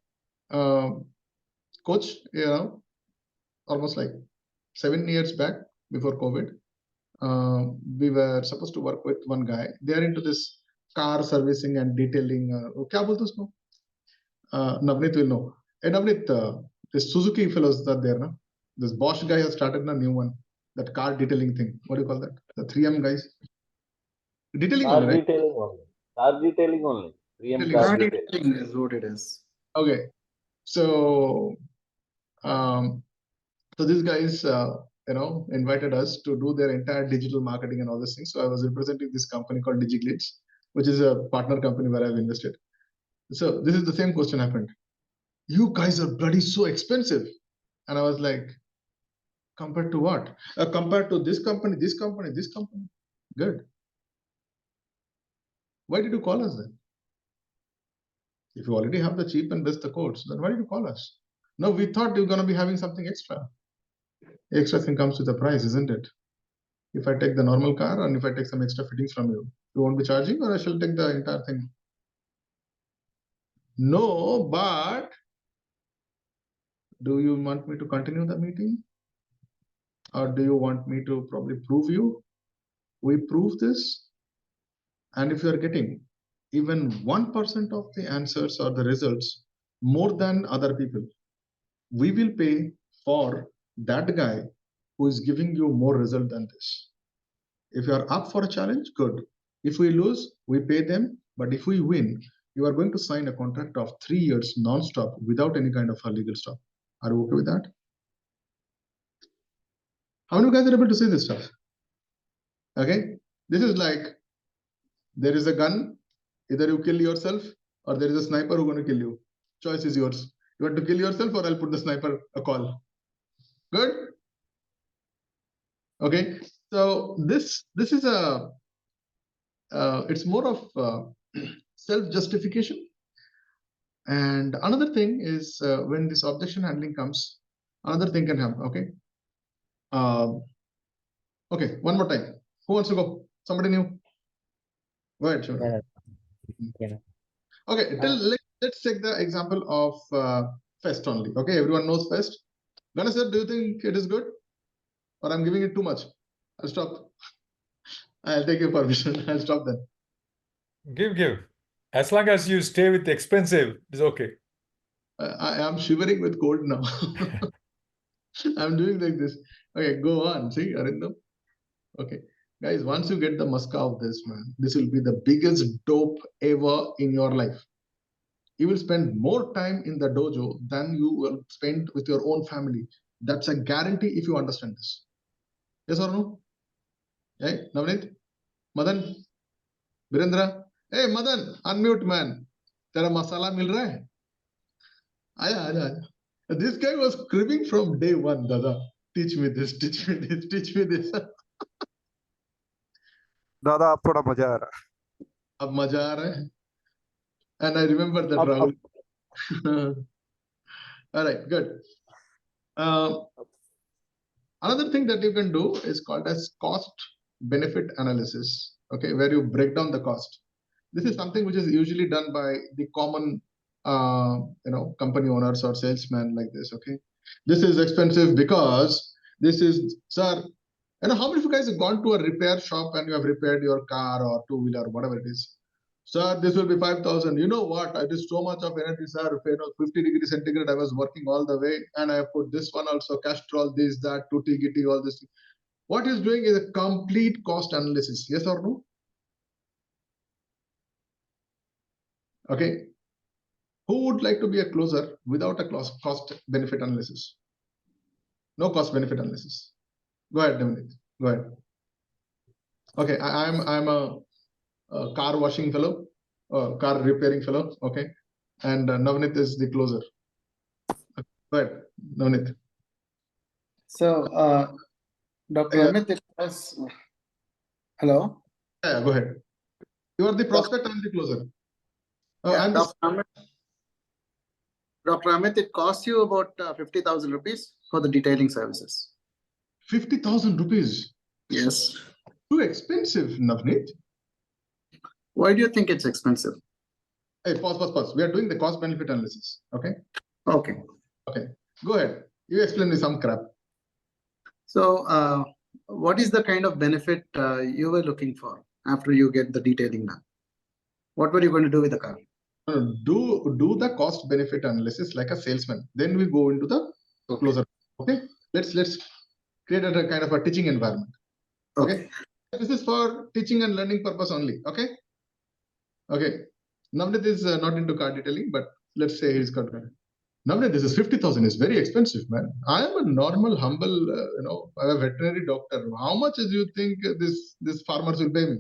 coach, almost like 7 years back before COVID, we were supposed to work with one guy. They are into this car servicing and detailing. Kya bolte usko? Navneet will know. Hey, Navneet, this Suzuki fellows that there, na? This Bosch guy has started a new one, that car detailing thing. What do you call that? The 3M guys. Detailing Car only, right? detailing only. Car detailing only. 3M Detailing. car Car detailing. detailing is what it is. Okay. So, so these guys, invited us to do their entire digital marketing and all these things. So I was representing this company called DigiGlitz, which is a partner company where I've invested. So this is the same question happened. You guys are bloody so expensive. And I was like, compared to what? Compared to this company, this company, this company. Good. Why did you call us then? If you already have the cheap and best the quotes, then why did you call us? No, we thought you're going to be having something extra. Extra thing comes with a price, isn't it? If I take the normal car and if I take some extra fittings from you, you won't be charging, or I shall take the entire thing? No, but do you want me to continue the meeting? Or do you want me to probably prove you? We prove this. And if you are getting even 1% of the answers or the results more than other people, we will pay for that guy who is giving you more result than this. If you are up for a challenge, good. If we lose, we pay them. But if we win, you are going to sign a contract of 3 years non-stop without any kind of a legal stop. Are you okay with that? How many guys are able to say this stuff? Okay. This is like, there is a gun, either you kill yourself or there is a sniper who's going to kill you. Choice is yours. You want to kill yourself, or I'll put the sniper a call. Good. Okay. So this is a it's more of self-justification. And another thing is when this objection handling comes, another thing can happen. Okay. Okay. One more time. Who wants to go? Somebody new? Go ahead, Shiva. Yeah. Okay. Let's take the example of Fest only. Okay. Everyone knows Fest. Ganesh sir, do you think it is good, or I'm giving it too much? I'll stop. I'll take your permission. I'll stop then. Give. As long as you stay with expensive, it's okay. I am shivering with cold now. I'm doing like this. Okay, go on. See, Arindam. Okay, guys, once you get the muska of this, man, this will be the biggest dope ever in your life. You will spend more time in the dojo than you will spend with your own family. That's a guarantee if you understand this. Yes or no? Hey, Navneet, Madan, Virendra. Hey, Madan, unmute, man. Tera masala mil raha hai? Aja. This guy was screaming from day one, Dada. Teach me this, teach me this, teach me this. दादा अब थोड़ा मजा आ रहा है. अब मजा आ रहा है. And I remember that Rahul. All right, good. Another thing that you can do is called as cost benefit analysis. Okay, where you break down the cost. This is something which is usually done by the common, company owners or salesmen like this. Okay, this is expensive because this is, sir. How many of you guys have gone to a repair shop and you have repaired your car or two-wheeler, whatever it is? Sir, this will be 5,000. You know what? I did so much of energy, sir. 50 degrees centigrade. I was working all the way, and I put this one also, castrol, this, that, tutti gitti, all this. What he's doing is a complete cost analysis. Yes or no? Okay. Who would like to be a closer without a cost benefit analysis? No cost benefit analysis. Go ahead, Dominic. Go ahead. Okay, I'm a car washing fellow, car repairing fellow. Okay, and Navneet is the closer. Go ahead, Navneet. So, Dr. Yeah. Amit, it was. Hello. Yeah, go ahead. You are the prospect and the closer. Yeah, I'm Dr. Amit, it costs you about 50,000 rupees for the detailing services. 50,000 rupees. Yes. Too expensive, Navneet. Why do you think it's expensive? Hey, pause. We are doing the cost benefit analysis. Okay. Okay. Okay. Go ahead. You explain me some crap. So, what is the kind of benefit you were looking for after you get the detailing done? What were you going to do with the car? Do the cost benefit analysis like a salesman. Then we go into the closer. Okay. Let's create a kind of a teaching environment. Okay. This is for teaching and learning purpose only. Okay. Okay. Navneet is not into car detailing, but let's say he's got car. Navneet, this is 50,000 is very expensive, man. I am a normal, humble, I'm a veterinary doctor. How much do you think this farmers will pay me?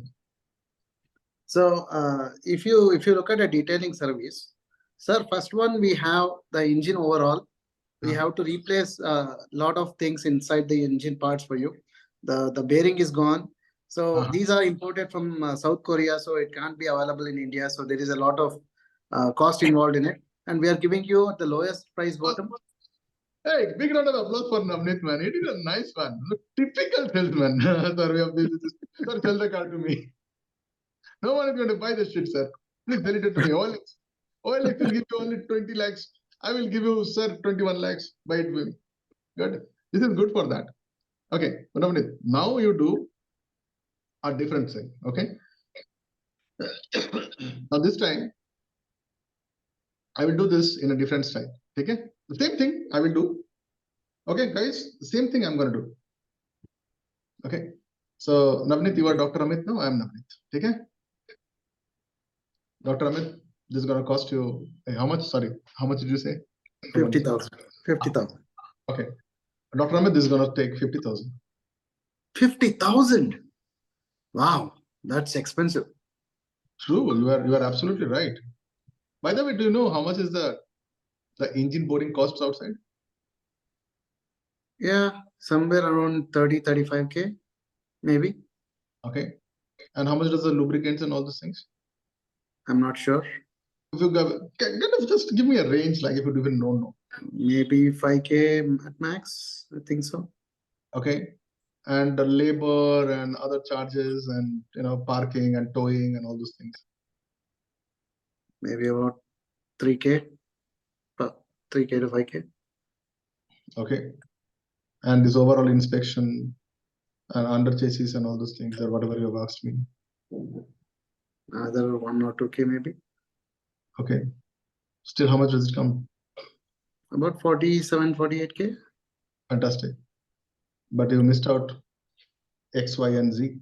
So, if you look at a detailing service, sir, first one, we have the engine overall. We have to replace a lot of things inside the engine parts for you. The bearing is gone. So these are imported from South Korea, so it can't be available in India. So there is a lot of cost involved in it. And we are giving you the lowest price bottom. Hey, big round of applause for Navneet, man. He did a nice one. Typical salesman. Sir, we have this. Sir, sell the car to me. No one is going to buy this shit, sir. Please sell it to me. OLX will give you only 20 lakhs. I will give you, sir, 21 lakhs. Buy it with me. Good. This is good for that. Okay. Navneet, now you do a different thing. Okay. Now this time, I will do this in a different style. Okay. The same thing I will do. Okay, guys, the same thing I'm going to do. Okay. So, Navneet, you are Dr. Amit now. I am Navneet. Okay. Dr. Amit, this is going to cost you how much? Sorry, how much did you say? 50,000. 50,000. Okay. Dr. Amit, this is going to take 50,000. 50,000. Wow, that's expensive. True, you are absolutely right. By the way, do you know how much is the engine boarding costs outside? Yeah, somewhere around 30-35K, maybe. Okay. And how much does the lubricants and all those things? I'm not sure. If you kind of just give me a range, like if you even know. Maybe 5K at max. I think so. Okay. And the labor and other charges and parking and towing and all those things. Maybe about 3K, 3K to 5K. Okay. And this overall inspection, and under chases and all those things, or whatever you have asked me. Another 1 or 2K maybe. Okay. Still, how much does it come? About 47, 48K. Fantastic. But you missed out X, Y, and Z.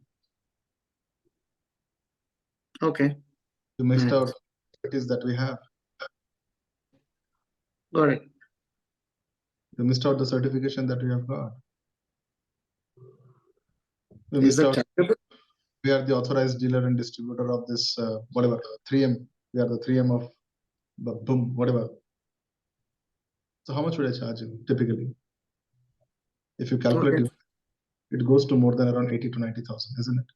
Okay, You missed Yes. out what it is that we have. got it. You missed out the certification that we have got. You Is missed that out. chargeable? We are the authorized dealer and distributor of this, whatever, 3M. We are the 3M of the boom, whatever. So how much would I charge you typically? If you calculate Okay. it goes to more than around 80 to 90,000, isn't it?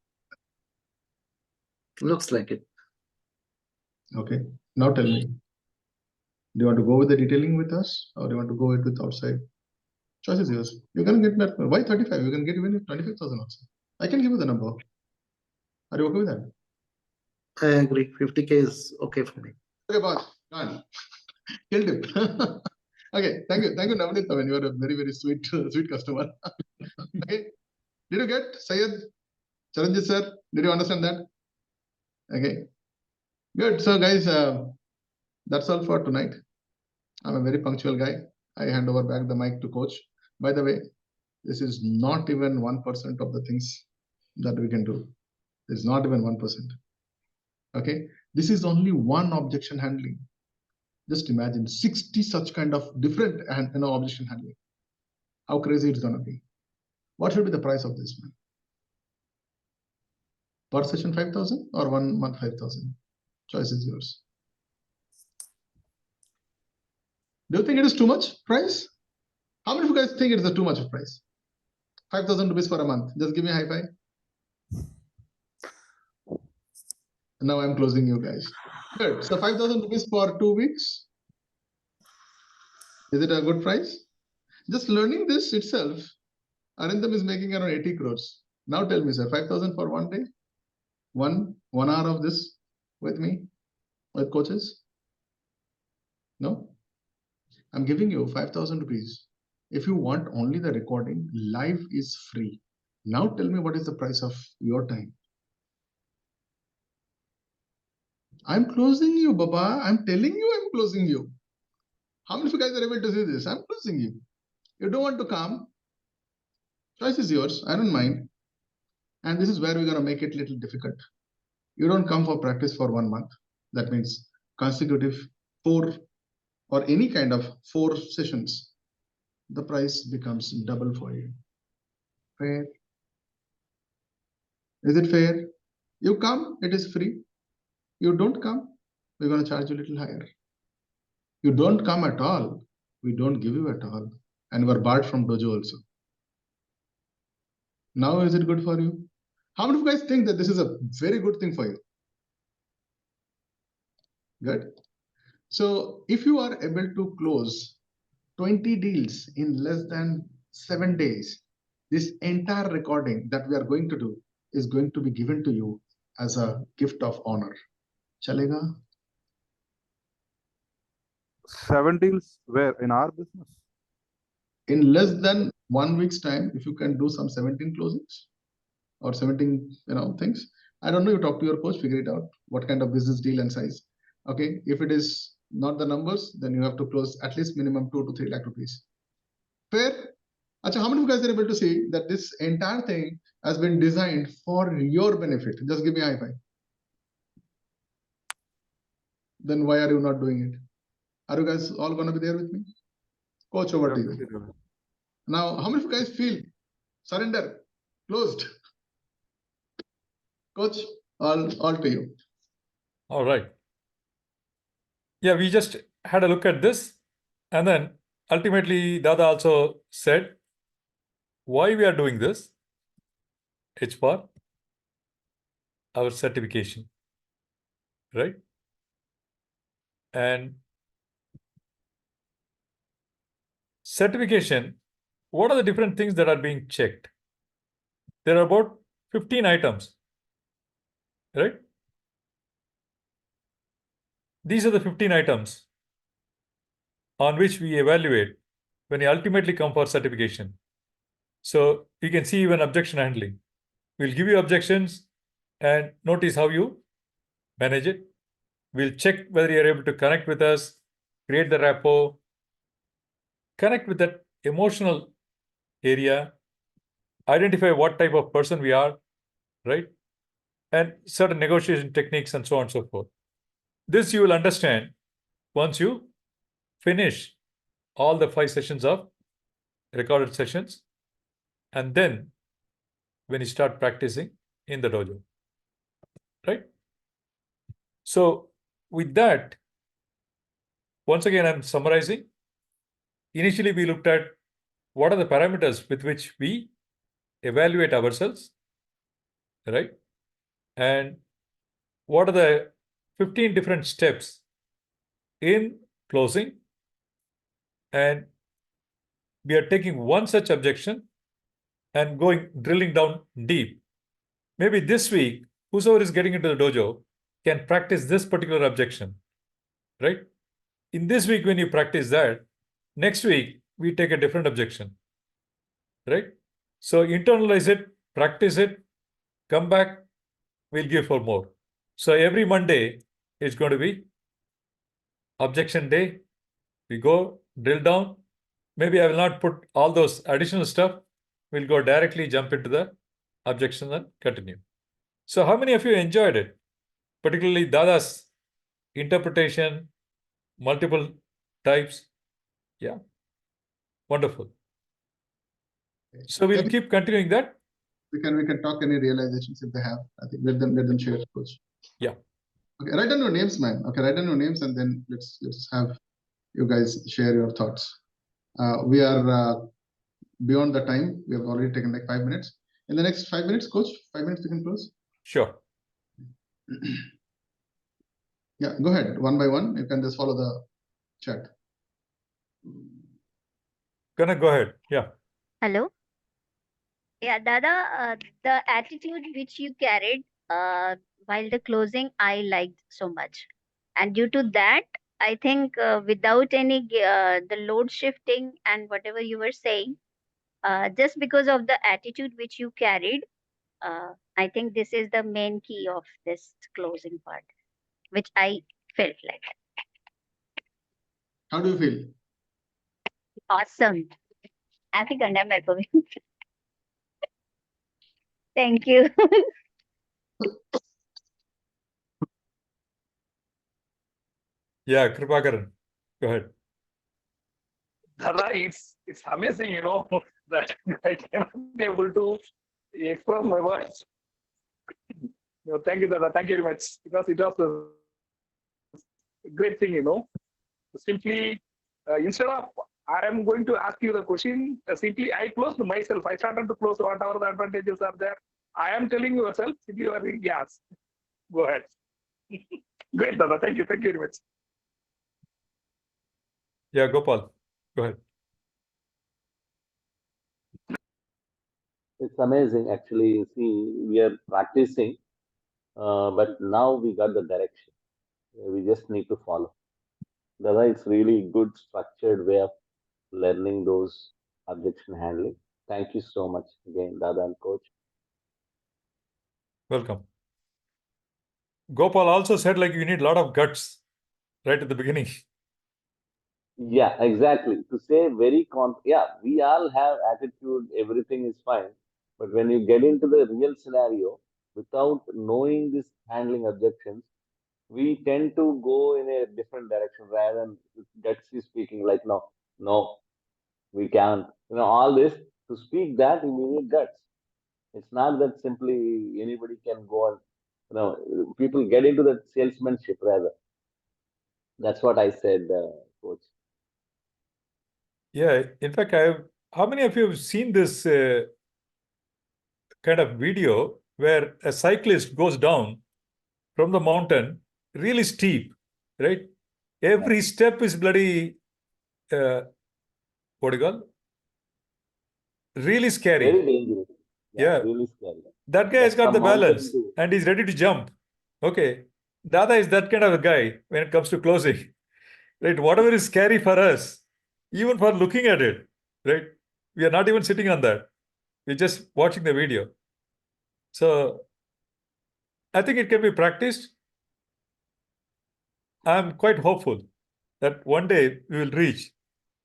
Looks like it. Okay. Now tell me, do you want to go with the detailing with us, or do you want to go it with outside? Choice is yours. You can get that. Why 35? You can get even 25,000 also. I can give you the number. Are you okay with that? I agree. 50K is okay for me. Okay, boss. Done. Killed him. Okay, thank you. Thank you, Navneet. You are a very, very sweet, sweet customer. Okay. Did you get Sayed? Charanjit sir, did you understand that? Okay. Good. So guys, that's all for tonight. I'm a very punctual guy. I hand over back the mic to coach. By the way, this is not even 1% of the things that we can do. It's not even 1%. Okay. This is only one objection handling. Just imagine 60 such kind of different objection handling. How crazy it's gonna be. What should be the price of this, man? Per session 5,000 or 1 month 5,000? Choice is yours. Do you think it is too much price? How many of you guys think it is too much of price? 5,000 rupees for a month. Just give me a high five. Now I'm closing you guys. Good. So 5,000 rupees for 2 weeks. Is it a good price? Just learning this itself, Arindam is making around 80 crores. Now tell me, sir, 5,000 for 1 day? One hour of this with me, with coaches? No? I'm giving you 5,000 rupees. If you want only the recording, live is free. Now tell me what is the price of your time? I'm closing you, Baba. I'm telling you I'm closing you. How many of you guys are able to see this? I'm closing you. You don't want to come? Choice is yours. I don't mind. And this is where we're going to make it a little difficult. You don't come for practice for 1 month. That means consecutive 4 or any kind of 4 sessions. The price becomes double for you. Fair? Is it fair? You come, it is free. You don't come, we're going to charge you a little higher. You don't come at all, we don't give you at all. And we're barred from dojo also. Now is it good for you? How many of you guys think that this is a very good thing for you? Good. So if you are able to close 20 deals in less than 7 days, this entire recording that we are going to do is going to be given to you as a gift of honor. Chalega? 7 deals where in our business? In less than 1 week's time, if you can do some 17 closings or 17 things, I don't know, you talk to your coach, figure it out what kind of business deal and size. Okay, if it is not the numbers, then you have to close at least minimum 2 to 3 lakh rupees. Fair? Achha, how many of you guys are able to see that this entire thing has been designed for your benefit? Just give me a high five. Then why are you not doing it? Are you guys all going to be there with me? Coach, over to you. Now, how many of you guys feel surrender, closed? Coach, all to you. All right. Yeah, we just had a look at this, and then ultimately Dada also said why we are doing this. It's for our certification, right? And certification, what are the different things that are being checked? There are about 15 items, right? These are the 15 items on which we evaluate when we ultimately come for certification. So you can see even objection handling. We'll give you objections and notice how you manage it. We'll check whether you're able to connect with us, create the rapport, connect with that emotional area, identify what type of person we are, right? And certain negotiation techniques and so on and so forth. This you will understand once you finish all the 5 sessions of recorded sessions, and then when you start practicing in the dojo, right? So with that, once again, I'm summarizing. Initially, we looked at what are the parameters with which we evaluate ourselves, right? And what are the 15 different steps in closing? And we are taking one such objection and drilling down deep. Maybe this week, whosoever is getting into the dojo can practice this particular objection, right? In this week, when you practice that, next week, we take a different objection, right? So internalize it, practice it, come back, we'll give for more. So every Monday is going to be objection day. We go drill down. Maybe I will not put all those additional stuff. We'll go directly jump into the objection and continue. So how many of you enjoyed it? Particularly Dada's interpretation, multiple types. Yeah, wonderful. So we'll keep continuing that. We can talk any realizations if they have. I think let them share, coach. Yeah. Okay, write down your names, man. Okay, write down your names and then let's have you guys share your thoughts. We are beyond the time. We have already taken like 5 minutes. In the next 5 minutes, coach, 5 minutes we can close. Sure. Yeah, go ahead. One by one. You can just follow the chat. Gonna go ahead. Yeah. Hello. Yeah, Dada, the attitude which you carried while the closing, I liked so much. And due to that, I think without any the load shifting and whatever you were saying, just because of the attitude which you carried, I think this is the main key of this closing part, which I felt like. How do you feel? Awesome. I think Thank you. Yeah, Kripakaran. Go ahead. Dada, it's amazing, that I cannot be able to express my words. Thank you, Dada. Thank you very much. Because it was a great thing, Simply, instead of I am going to ask you the question, simply I closed myself. I started to close whatever the advantages are there. I am telling yourself, simply you are saying, yes. Go ahead. Great, Dada. Thank you. Thank you very much. Yeah, Gopal. Go ahead. It's amazing, actually. You see, we are practicing, but now we got the direction. We just need to follow. Dada, it's really good structured way of learning those objection handling. Thank you so much again, Dada and coach. Welcome. Gopal also said like you need a lot of guts right at the beginning. Yeah, exactly. To say we all have attitude, everything is fine. But when you get into the real scenario, without knowing this handling objections, we tend to go in a different direction rather than gutsy speaking, like, no, we can't. All this, to speak that, you need guts. It's not that simply anybody can go and, people get into that salesmanship rather. That's what I said, coach. Yeah, in fact, how many of you have seen this kind of video where a cyclist goes down from the mountain, really steep, right? Every step is bloody, what do you call? Really scary. Very dangerous. Yeah. Really scary. That guy has got the mountain balance too. and he's ready to jump. Okay. Dada is that kind of a guy when it comes to closing. Right? Whatever is scary for us, even for looking at it, right? We are not even sitting on that. We're just watching the video. So I think it can be practiced. I'm quite hopeful that one day we will reach.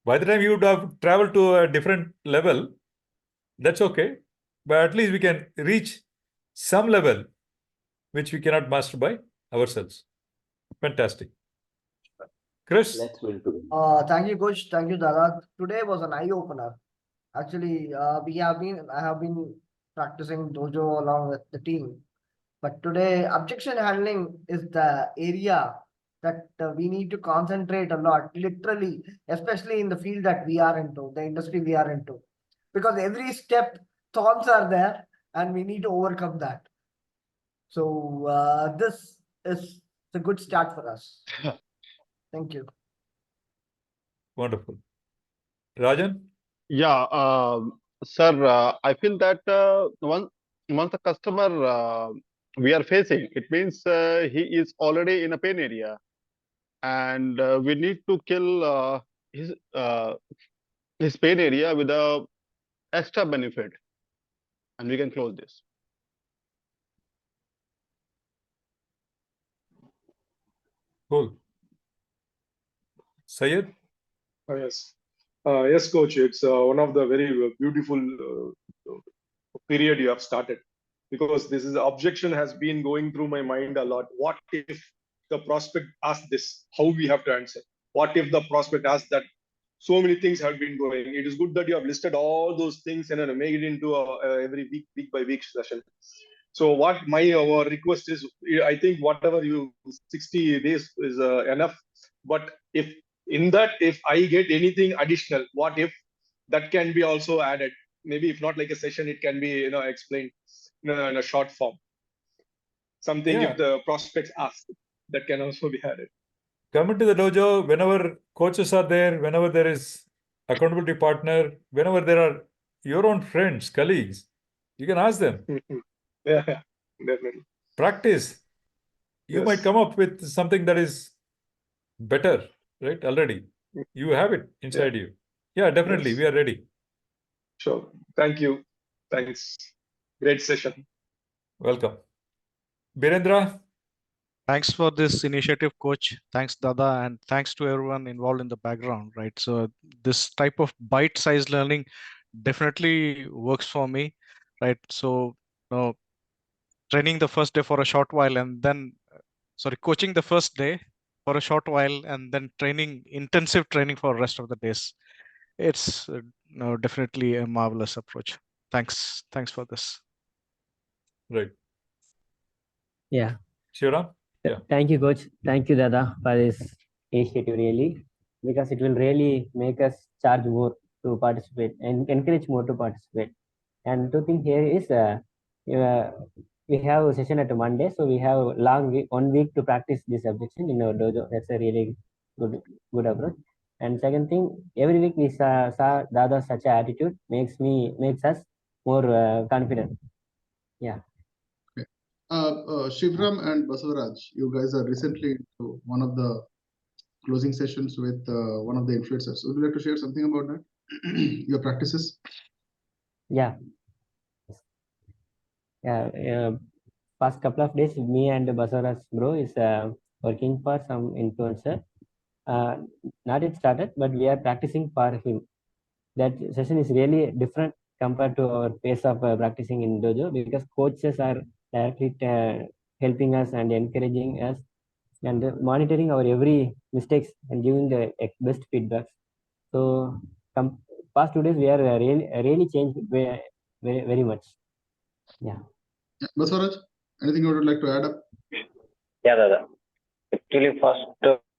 By the time you would have traveled to a different level, that's okay. But at least we can reach some level which we cannot master by ourselves. Fantastic. Chris? Let's win together. Thank you, Coach. Thank you, Dada. Today was an eye opener. Actually, I have been practicing dojo along with the team. But today, objection handling is the area that we need to concentrate a lot, literally, especially in the field that we are into, the industry we are into. Because every step, thorns are there, and we need to overcome that. So this is a good start for us. Thank you. Wonderful. Rajan? Yeah, sir, I feel that once the customer we are facing, it means he is already in a pain area, and we need to kill his pain area with a extra benefit, and we can close this. Cool. Sayed? Yes. Yes, coach. It's one of the very beautiful period you have started, because this is objection has been going through my mind a lot. What if the prospect asks this? How we have to answer? What if the prospect asks that? So many things have been going. It is good that you have listed all those things and then make it into every week by week session. So what my request is, I think whatever you 60 days is enough. But if in that, if I get anything additional, what if that can be also added? Maybe if not like a session, it can be explained in a short form. Something if the prospects ask, that can also be added. Come into the dojo whenever coaches are there, whenever there is accountability partner, whenever there are your own friends, colleagues, you can ask them. Yeah, definitely. Practice. You might come up with something that is better, right? Already. You have it inside you. Yeah, definitely. We are ready. Sure. Thank you. Thanks. Great session. Welcome. Birendra? Thanks for this initiative, Coach. Thanks, Dada, and thanks to everyone involved in the background, right? So this type of bite-sized learning definitely works for me, right? So, training the first day for a short while and then, coaching the first day for a short while and then intensive training for the rest of the days. It's definitely a marvelous approach. Thanks for this. Right. Yeah. Shivaram? Yeah. Thank you, Coach. Thank you, Dada, for this initiative, really, because it will really make us charge more to participate and encourage more to participate. And two things here is we have a session at a Monday, so we have long week, 1 week to practice this objection in our dojo. That's a really good approach. And second thing, every week we saw Dada's such an attitude makes us more confident. Yeah. Shivram and Basavaraj, you guys are recently into one of the closing sessions with one of the influencers. Would you like to share something about that? Your practices? Yeah. Past couple of days, me and Basavaraj bro is working for some influencer. Not yet started, but we are practicing for him. That session is really different compared to our pace of practicing in dojo, because coaches are directly helping us and encouraging us and monitoring our every mistakes and giving the best feedbacks. So past 2 days we are really changed very much. Yeah. Basavaraj, anything you would like to add up? Yeah, Dada. Actually, first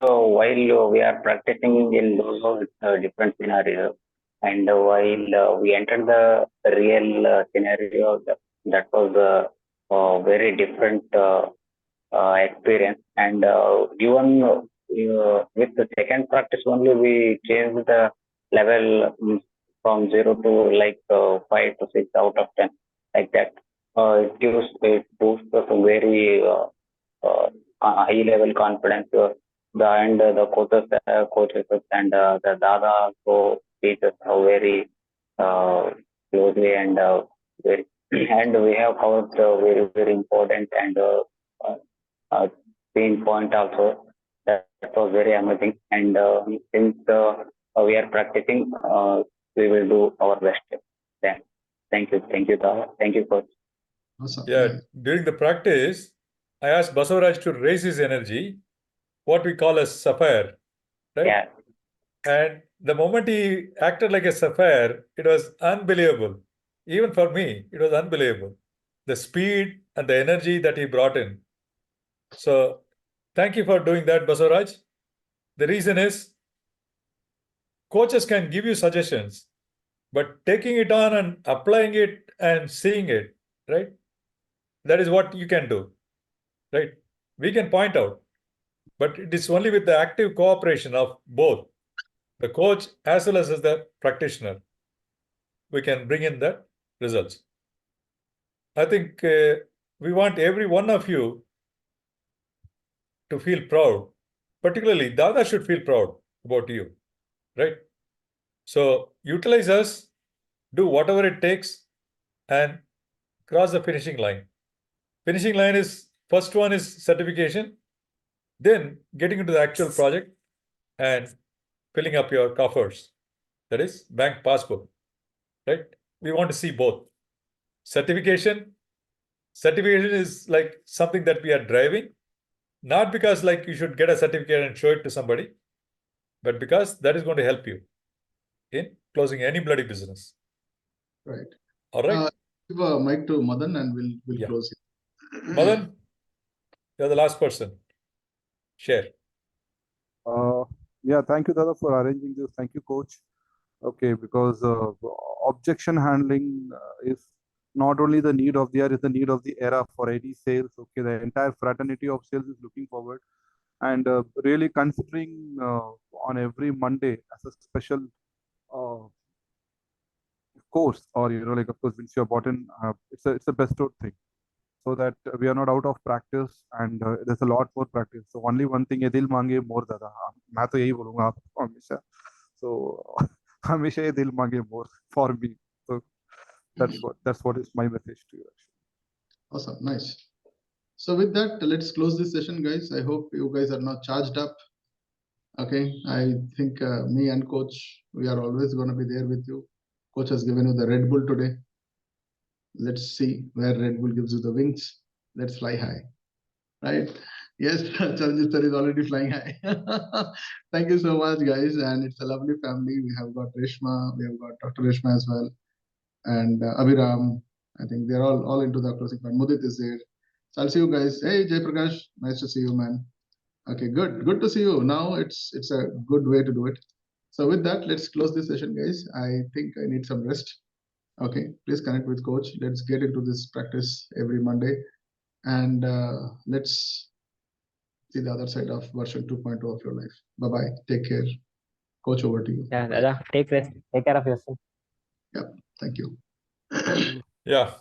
while we are practicing in dojo, it's a different scenario. And while we entered the real scenario, that was a very different experience. And even with the second practice only, we changed the level from 0 to like 5 to 6 out of 10, like that. It boosts us a very high level confidence. The coaches and the Dada also teaches how very closely and very, and we have covered very important and pain point also. That was very amazing. And since we are practicing, we will do our best. Thank you, Dada. Thank you, coach. Awesome. Yeah, Nice. during the practice, I asked Basavaraj to raise his energy, what we call as sapphire, right? Yeah. And the moment he acted like a sapphire, it was unbelievable. Even for me, it was unbelievable. The speed and the energy that he brought in. So thank you for doing that, Basavaraj. The reason is coaches can give you suggestions, but taking it on and applying it and seeing it, right? That is what you can do, right? We can point out, but it is only with the active cooperation of both the coach as well as the practitioner we can bring in the results. I think we want every one of you to feel proud. Particularly, Dada should feel proud about you, right? So utilize us, do whatever it takes, and cross the finishing line. Finishing line is, first one is certification, then getting into the actual project and filling up your coffers. That is bank passbook, right? We want to see both. Certification is like something that we are driving, not because like you should get a certificate and show it to somebody, but because that is going to help you in closing any bloody business. Right. All right. Give a mic to Madan and we'll Yeah. close it. Madan, you're the last person. Share. Yeah, thank you, Dada, for arranging this. Thank you, coach. Okay, because objection handling is not only the need of the hour, it's the need of the era for any sales. Okay, the entire fraternity of sales is looking forward and really considering on every Monday as a special course, or like of course once you're bought in, it's a bestowed thing, so that we are not out of practice and there's a lot more practice. So only one thing, ये दिल मांगे more Dada. मैं तो यही बोलूँगा आपको हमेशा. So हमेशा ये दिल मांगे more for me. So that's what is my message to you. Awesome, nice. So with that, let's close this session, guys. I hope you guys are not charged up. Okay, I think me and coach, we are always going to be there with you. Coach has given you the Red Bull today. Let's see where Red Bull gives you the wings. Let's fly high, right? Yes, Chaljister is already flying high. Thank you so much, guys. And it's a lovely family. We have got Reshma, we have got Dr. Reshma as well, and Abhiram. I think they're all into the closing part. Mudit is there. So I'll see you guys. Hey, Jay Prakash, nice to see you, man. Okay, good to see you. Now it's a good way to do it. So with that, let's close this session, guys. I think I need some rest. Okay, please connect with coach. Let's get into this practice every Monday, and let's see the other side of version 2.0 of your life. Bye-bye. Take care. Coach, over to you. Yeah, Dada, take rest. Take care of yourself. Yep. Thank you. Yeah.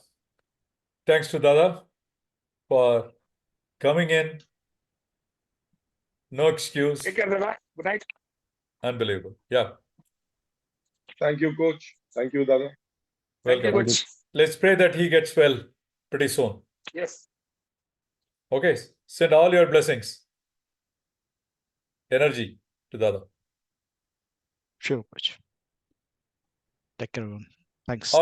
Thanks to Dada for coming in. No excuse. Take care, Dada. Good night. Unbelievable. Yeah. Thank you, coach. Thank you, Dada. Thank you, Welcome. coach. Let's pray that he gets well pretty soon. Yes. Okay. Send all your blessings, energy to Dada. Sure, coach. Take care, everyone. Thanks.